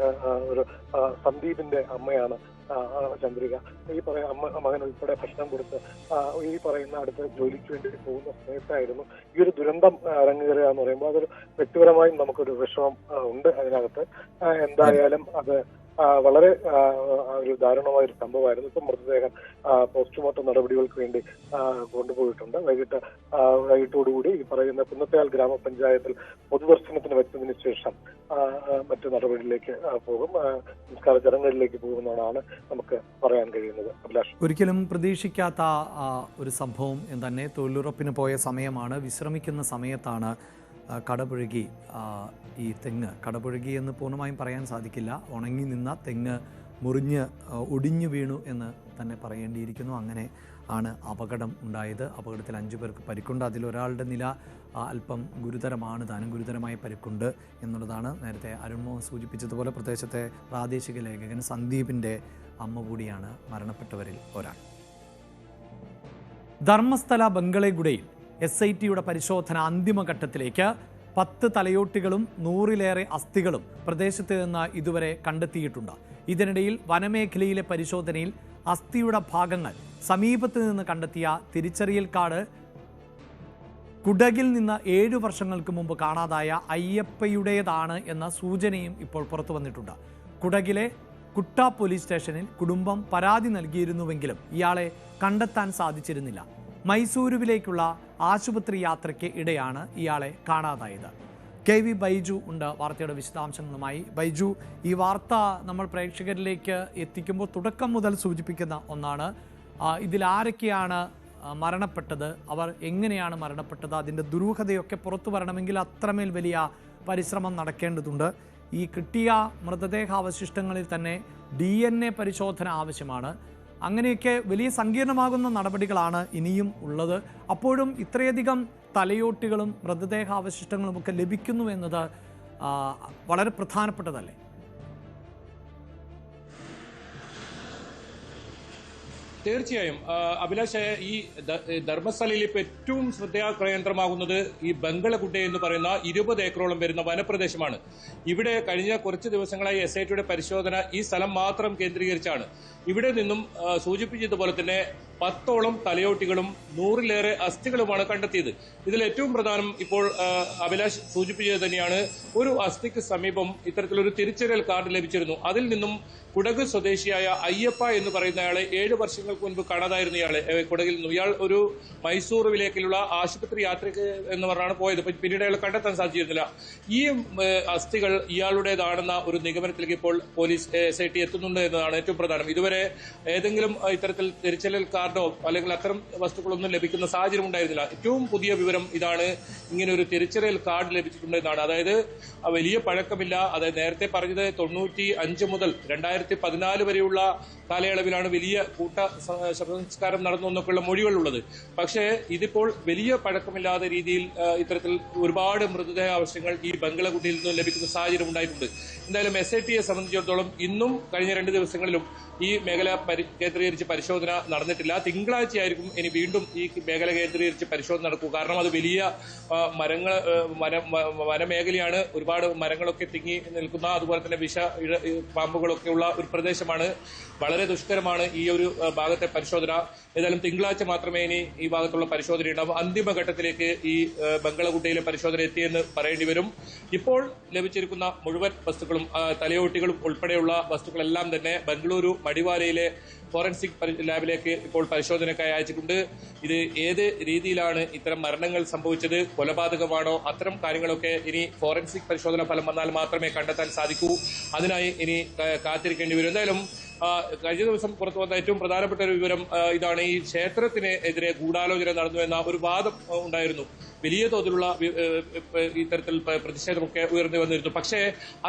Speaker 11: ഒരു സന്ദീപിന്റെ അമ്മയാണ് ചന്ദ്രിക. ഈ മകൻ ഉൾപ്പെടെ ഭക്ഷണം കൊടുത്ത് ഈ പറയുന്ന അടുത്ത ജോലിക്ക് വേണ്ടി പോകുന്ന സമയത്തായിരുന്നു ഈ ഒരു ദുരന്തം അരങ്ങേറുക എന്ന് പറയുമ്പോൾ അതൊരു വ്യക്തിപരമായും നമുക്കൊരു വിഷമം ഉണ്ട് അതിനകത്ത്. എന്തായാലും അത് വളരെ ഒരു ദാരുണമായ ഒരു സംഭവമായിരുന്നു. ഇപ്പം മൃതദേഹം പോസ്റ്റ്മോർട്ടം നടപടികൾക്ക് വേണ്ടി കൊണ്ടുപോയിട്ടുണ്ട്. വൈകിട്ടോടുകൂടി ഈ പറയുന്ന കുന്നത്തയാൽ ഗ്രാമപഞ്ചായത്തിൽ പൊതുദർശനത്തിന് വെച്ചതിന് ശേഷം മറ്റു നടപടിയിലേക്ക് പോകും, സംസ്കാര ചടങ്ങുകളിലേക്ക് പോകുമെന്നാണ് നമുക്ക് പറയാൻ കഴിയുന്നത്. അഭിലാഷ്, ഒരിക്കലും
Speaker 1: പ്രതീക്ഷിക്കാത്ത ഒരു സംഭവം തന്നെ. തൊഴിലുറപ്പിന് പോയ സമയമാണ്, വിശ്രമിക്കുന്ന സമയത്താണ് കടപുഴകി ഈ തെങ്ങ്, കടപുഴകി എന്ന് പൂർണ്ണമായും പറയാൻ സാധിക്കില്ല, ഉണങ്ങി നിന്ന തെങ്ങ് മുറിഞ്ഞ് ഒടിഞ്ഞു വീണു എന്ന് തന്നെ പറയേണ്ടിയിരിക്കുന്നു. അങ്ങനെ ആണ് അപകടം ഉണ്ടായത്. അപകടത്തിൽ 5 പേർക്ക് പരിക്കുണ്ട്. അതിലൊരാളുടെ നില അല്പം ഗുരുതരമാണ്, താനും ഗുരുതരമായ പരിക്കുണ്ട് എന്നുള്ളതാണ്. നേരത്തെ അരുൺമോഹൻ സൂചിപ്പിച്ചതുപോലെ പ്രദേശത്തെ പ്രാദേശിക ലേഖകൻ സന്ദീപിൻ്റെ അമ്മ കൂടിയാണ് മരണപ്പെട്ടവരിൽ ഒരാൾ. ധർമ്മസ്ഥല ബംഗളെഗുഡയിൽ SITയുടെ പരിശോധന അന്തിമഘട്ടത്തിലേക്ക്. 10 തലയോട്ടികളും 100-ലേറെ അസ്ഥികളും പ്രദേശത്ത് നിന്ന് ഇതുവരെ കണ്ടെത്തിയിട്ടുണ്ട്. ഇതിനിടയിൽ വനമേഖലയിലെ പരിശോധനയിൽ അസ്ഥിയുടെ ഭാഗങ്ങൾ സമീപത്ത് നിന്ന് കണ്ടെത്തിയ തിരിച്ചറിയൽ കാർഡ് കുടകിൽ നിന്ന് 7 വർഷങ്ങൾക്ക് മുമ്പ് കാണാതായ അയ്യപ്പയുടേതാണ് എന്ന സൂചനയും ഇപ്പോൾ പുറത്തു വന്നിട്ടുണ്ട്. കുടകിലെ കുട്ട പോലീസ് സ്റ്റേഷനിൽ കുടുംബം പരാതി നൽകിയിരുന്നുവെങ്കിലും ഇയാളെ കണ്ടെത്താൻ സാധിച്ചിരുന്നില്ല. മൈസൂരുവിലേക്കുള്ള ആശുപത്രി യാത്രയ്ക്ക് ഇടെയാണ് ഇയാളെ കാണാതായത്. KV ബൈജു ഉണ്ട് വാർത്തയുടെ വിശദാംശങ്ങളുമായി. ബൈജു, ഈ വാർത്ത നമ്മൾ പ്രേക്ഷകരിലേക്ക് എത്തിക്കുമ്പോൾ തുടക്കം മുതൽ സൂചിപ്പിക്കുന്ന ഒന്നാണ്. ഇതിലാരൊക്കെയാണ് മരണപ്പെട്ടത്, അവർ എങ്ങനെയാണ് മരണപ്പെട്ടത്, അതിൻ്റെ ദുരൂഹതയൊക്കെ പുറത്തു വരണമെങ്കിൽ അത്രമേൽ വലിയ പരിശ്രമം നടക്കേണ്ടതുണ്ട്. ഈ കിട്ടിയ മൃതദേഹാവശിഷ്ടങ്ങളിൽ തന്നെ DNA പരിശോധന ആവശ്യമാണ്. അങ്ങനെയൊക്കെ വലിയ സങ്കീർണമാകുന്ന നടപടികളാണ് ഇനിയും ഉള്ളത്. അപ്പോഴും ഇത്രയധികം തലയോട്ടികളും മൃതദേഹാവശിഷ്ടങ്ങളും ഒക്കെ ലഭിക്കുന്നു എന്നത് വളരെ പ്രധാനപ്പെട്ടതല്ലേ?
Speaker 12: തീർച്ചയായും അഭിലാഷ്, ഈ ധർമ്മസ്ഥലയിൽ ഇപ്പോൾ ഏറ്റവും ശ്രദ്ധാകേന്ദ്രമാകുന്നത് ഈ ബംഗളഗുഡ എന്ന് പറയുന്ന 20 ഏക്കറോളം വരുന്ന വനപ്രദേശമാണ്. ഇവിടെ കഴിഞ്ഞ കുറച്ച് ദിവസങ്ങളായി SITയുടെ പരിശോധന ഈ സ്ഥലം മാത്രം കേന്ദ്രീകരിച്ചാണ്. ഇവിടെ നിന്നും സൂചിപ്പിച്ചതുപോലെ തന്നെ 10ഓളം തലയോട്ടികളും 100ലേറെ അസ്ഥികളുമാണ് കണ്ടെത്തിയത്. ഇതിൽ ഏറ്റവും പ്രധാനം ഇപ്പോൾ അഭിലാഷ് സൂചിപ്പിച്ചത് തന്നെയാണ്. ഒരു അസ്ഥിക്ക് സമീപം ഇത്തരത്തിലൊരു തിരിച്ചറിയൽ കാർഡ് ലഭിച്ചിരുന്നു. അതിൽ നിന്നും കുടക് സ്വദേശിയായ അയ്യപ്പ എന്ന് പറയുന്നയാളെ 7 വർഷങ്ങൾക്ക് മുൻപ് കാണാതായിരുന്നു. ഇയാളെ കുടകിൽ നിന്നും ഇയാൾ ഒരു മൈസൂറുവിലേക്കുള്ള ആശുപത്രി യാത്രയ്ക്ക് എന്ന് പറഞ്ഞാണ് പോയത്. പിന്നീട് അയാൾ കണ്ടെത്താൻ സാധിച്ചിരുന്നില്ല. ഈ അസ്ഥികൾ ഇയാളുടേതാണെന്ന ഒരു നിഗമനത്തിലേക്ക് ഇപ്പോൾ പോലീസ് SIT എത്തുന്നുണ്ട് എന്നതാണ് ഏറ്റവും പ്രധാനം. ഇതുവരെ ഏതെങ്കിലും ഇത്തരത്തിൽ തിരിച്ചറിയൽ കാർഡോ അല്ലെങ്കിൽ അത്തരം വസ്തുക്കളൊന്നും ലഭിക്കുന്ന സാഹചര്യം ഉണ്ടായിരുന്നില്ല. ഏറ്റവും പുതിയ വിവരം ഇതാണ്, ഇങ്ങനെ ഒരു തിരിച്ചറിയൽ കാർഡ് ലഭിച്ചിട്ടുണ്ട് എന്നാണ്. അതായത് വലിയ പഴക്കമില്ല. അതായത് നേരത്തെ പറഞ്ഞത് 95 മുതൽ 2014 വരെയുള്ള കാലയളവിലാണ് വലിയ കൂട്ട ശവസംസ്കാരം നടന്നു എന്നൊക്കെയുള്ള മൊഴികളുള്ളത്. പക്ഷേ ഇതിപ്പോൾ വലിയ പഴക്കമില്ലാത്ത രീതിയിൽ ഇത്തരത്തിൽ ഒരുപാട് മൃതദേഹാവശിഷ്ടങ്ങൾ ഈ ബംഗളഗുഡയിൽ നിന്ന് ലഭിക്കുന്ന സാഹചര്യം ഉണ്ടായിട്ടുണ്ട്. എന്തായാലും SITയെ സംബന്ധിച്ചിടത്തോളം ഇന്നും കഴിഞ്ഞ 2 ദിവസങ്ങളിലും ഈ മേഖല കേന്ദ്രീകരിച്ച് പരിശോധന നടന്നിട്ടില്ല. തിങ്കളാഴ്ചയായിരിക്കും ഇനി വീണ്ടും ഈ മേഖല കേന്ദ്രീകരിച്ച് പരിശോധന നടക്കുക. കാരണം അത് വലിയ വനമേഖലയാണ്. ഒരുപാട് മരങ്ങളൊക്കെ തിങ്ങി നിൽക്കുന്ന, അതുപോലെ തന്നെ പാമ്പുകളൊക്കെ ഉള്ള ഒരു പ്രദേശമാണ്. വളരെ ദുഷ്കരമാണ് ഈ ഒരു ഭാഗത്തെ പരിശോധന. ഏതായാലും തിങ്കളാഴ്ച മാത്രമേ ഇനി ഈ ഭാഗത്തുള്ള പരിശോധന ഉണ്ടാവും. അന്തിമഘട്ടത്തിലേക്ക് ഈ ബംഗളഗുഡയിലെ പരിശോധന എത്തിയെന്ന് പറയേണ്ടി വരും. ഇപ്പോൾ ലഭിച്ചിരിക്കുന്ന മുഴുവൻ വസ്തുക്കളും തലയോട്ടികളും ഉൾപ്പെടെയുള്ള വസ്തുക്കളെല്ലാം തന്നെ ബംഗളൂരു മടിവാലയിലെ ഫോറൻസിക് ലാബിലേക്ക് ഇപ്പോൾ പരിശോധനയ്ക്കായി അയച്ചിട്ടുണ്ട്. ഇത് ഏത് രീതിയിലാണ് ഇത്തരം മരണങ്ങൾ സംഭവിച്ചത്, കൊലപാതകമാണോ, അത്തരം കാര്യങ്ങളൊക്കെ ഇനി ഫോറൻസിക് പരിശോധന ഫലം വന്നാൽ മാത്രമേ കണ്ടെത്താൻ സാധിക്കൂ. അതിനായി ഇനി കാത്തിരിക്കേണ്ടി വരും. എന്തായാലും കഴിഞ്ഞ ദിവസം പുറത്തു വന്ന ഏറ്റവും പ്രധാനപ്പെട്ട ഒരു വിവരം ഇതാണ്. ഈ ക്ഷേത്രത്തിനെതിരെ ഗൂഢാലോചന നടന്നു എന്ന ഒരു വാദം ഉണ്ടായിരുന്നു. വലിയ തോതിലുള്ള ഇത്തരത്തിൽ പ്രതിഷേധമൊക്കെ ഉയർന്നു വന്നിരുന്നു. പക്ഷേ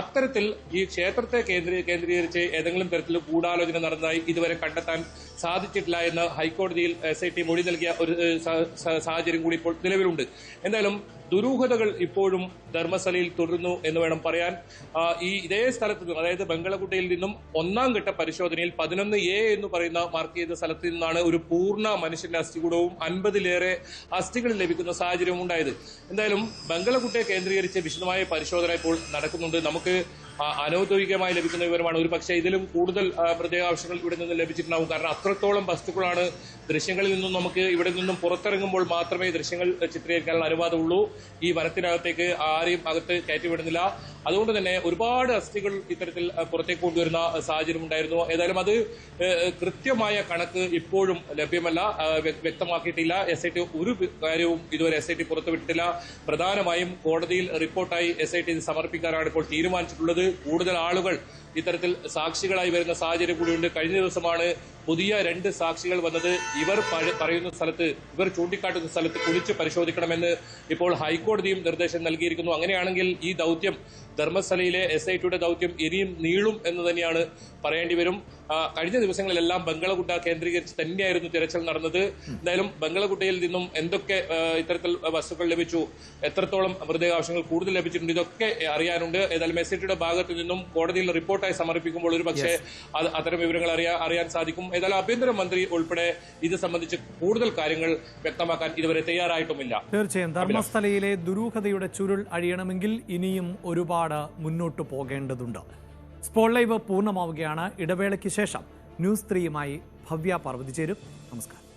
Speaker 12: അത്തരത്തിൽ ഈ ക്ഷേത്രത്തെ കേന്ദ്രീകരിച്ച് ഏതെങ്കിലും തരത്തിൽ ഗൂഢാലോചന നടന്നതായി ഇതുവരെ കണ്ടെത്താൻ സാധിച്ചിട്ടില്ല എന്ന് ഹൈക്കോടതിയിൽ SIT മൊഴി നൽകിയ ഒരു സാഹചര്യം കൂടി ഇപ്പോൾ നിലവിലുണ്ട്. എന്തായാലും ദുരൂഹതകൾ ഇപ്പോഴും ധർമ്മസ്ഥലയിൽ തുടരുന്നു എന്ന് വേണം പറയാൻ. ഇതേ സ്ഥലത്ത് നിന്നും, അതായത് ബംഗളഗുഡയിൽ നിന്നും 1ാം ഘട്ട പരിശോധനയിൽ 11A എന്ന് പറയുന്ന മാർക്ക് ചെയ്ത സ്ഥലത്ത് നിന്നാണ് ഒരു പൂർണ്ണ മനുഷ്യന്റെ അസ്ഥികൂടവും 50ലേറെ അസ്ഥികൾ ലഭിക്കുന്ന സാഹചര്യം ഉണ്ടായത്. എന്തായാലും ബംഗളഗുഡയെ കേന്ദ്രീകരിച്ച് വിശദമായ പരിശോധന ഇപ്പോൾ നടക്കുന്നുണ്ട്. നമുക്ക് അനൗദ്യോഗികമായി ലഭിക്കുന്ന വിവരമാണ്. ഒരു പക്ഷേ ഇതിലും കൂടുതൽ മൃതദേഹാവശിഷ്ടങ്ങൾ ഇവിടെ നിന്ന് ലഭിച്ചിട്ടുണ്ടാവും. കാരണം അത്രത്തോളം വസ്തുക്കളാണ്. ദൃശ്യങ്ങളിൽ നിന്നും നമുക്ക് ഇവിടെ നിന്നും പുറത്തിറങ്ങുമ്പോൾ മാത്രമേ ദൃശ്യങ്ങൾ ചിത്രീകരിക്കാനുള്ള അനുവാദമുള്ളൂ. ഈ വനത്തിനകത്തേക്ക് ആരെയും അകത്ത് കയറ്റിവിടുന്നില്ല. അതുകൊണ്ട് തന്നെ ഒരുപാട് അസ്ഥികൾ ഇത്തരത്തിൽ പുറത്തേക്ക് കൊണ്ടുവരുന്ന സാഹചര്യം ഉണ്ടായിരുന്നു. ഏതായാലും അത് കൃത്യമായ കണക്ക് ഇപ്പോഴും ലഭ്യമല്ല, വ്യക്തമാക്കിയിട്ടില്ല. SIT ഒരു കാര്യവും ഇതുവരെ SIT പുറത്തുവിട്ടിട്ടില്ല. പ്രധാനമായും കോടതിയിൽ റിപ്പോർട്ടായി SIT സമർപ്പിക്കാനാണ് ഇപ്പോൾ തീരുമാനിച്ചിട്ടുള്ളത്. കൂടുതൽ ആളുകൾ ഇത്തരത്തിൽ സാക്ഷികളായി വരുന്ന സാഹചര്യം കൂടിയുണ്ട്. കഴിഞ്ഞ ദിവസമാണ് പുതിയ 2 സാക്ഷികൾ വന്നത്. ഇവർ പറയുന്ന സ്ഥലത്ത്, ഇവർ ചൂണ്ടിക്കാട്ടുന്ന സ്ഥലത്ത് കുളിച്ച് പരിശോധിക്കണമെന്ന് ഇപ്പോൾ ഹൈക്കോടതിയും നിർദ്ദേശം നൽകിയിരിക്കുന്നു. അങ്ങനെയാണെങ്കിൽ ഈ ദൗത്യം, ധർമ്മസ്ഥലയിലെ SITയുടെ ദൗത്യം ഇനിയും നീളും എന്ന് തന്നെയാണ് പറയേണ്ടി വരും. കഴിഞ്ഞ ദിവസങ്ങളിലെല്ലാം ബംഗളഗുഡ കേന്ദ്രീകരിച്ച് തന്നെയായിരുന്നു തിരച്ചിൽ നടന്നത്. എന്തായാലും ബംഗളഗുഡയിൽ നിന്നും എന്തൊക്കെ ഇത്തരത്തിൽ വസ്തുക്കൾ ലഭിച്ചു, എത്രത്തോളം മൃതദേഹാവശിഷ്ടങ്ങൾ കൂടുതൽ ലഭിച്ചിട്ടുണ്ട്, ഇതൊക്കെ അറിയാനുണ്ട്. ഏതായാലും SITയുടെ ഭാഗത്ത് നിന്നും കോടതിയിൽ റിപ്പോർട്ടായി സമർപ്പിക്കുമ്പോൾ ഒരു പക്ഷേ അത്തരം വിവരങ്ങൾ അറിയാൻ സാധിക്കും. ഏതായാലും ആഭ്യന്തരമന്ത്രി ഉൾപ്പെടെ ഇത് സംബന്ധിച്ച് കൂടുതൽ കാര്യങ്ങൾ വ്യക്തമാക്കാൻ ഇതുവരെ തയ്യാറായിട്ടുമില്ല.
Speaker 1: തീർച്ചയായും ധർമ്മസ്ഥലയിലെ ദുരൂഹതയുടെ ചുരുൾ അഴിയണമെങ്കിൽ ഇനിയും ഒരുപാട് മുന്നോട്ട് പോകേണ്ടതുണ്ട്. സ്പോട്ട് ലൈവ് പൂർണ്ണമാവുകയാണ്. ഇടവേളയ്ക്ക് ശേഷം ന്യൂസ് 3യുമായി ഭവ്യ പാർവതി ചേരും. നമസ്കാരം.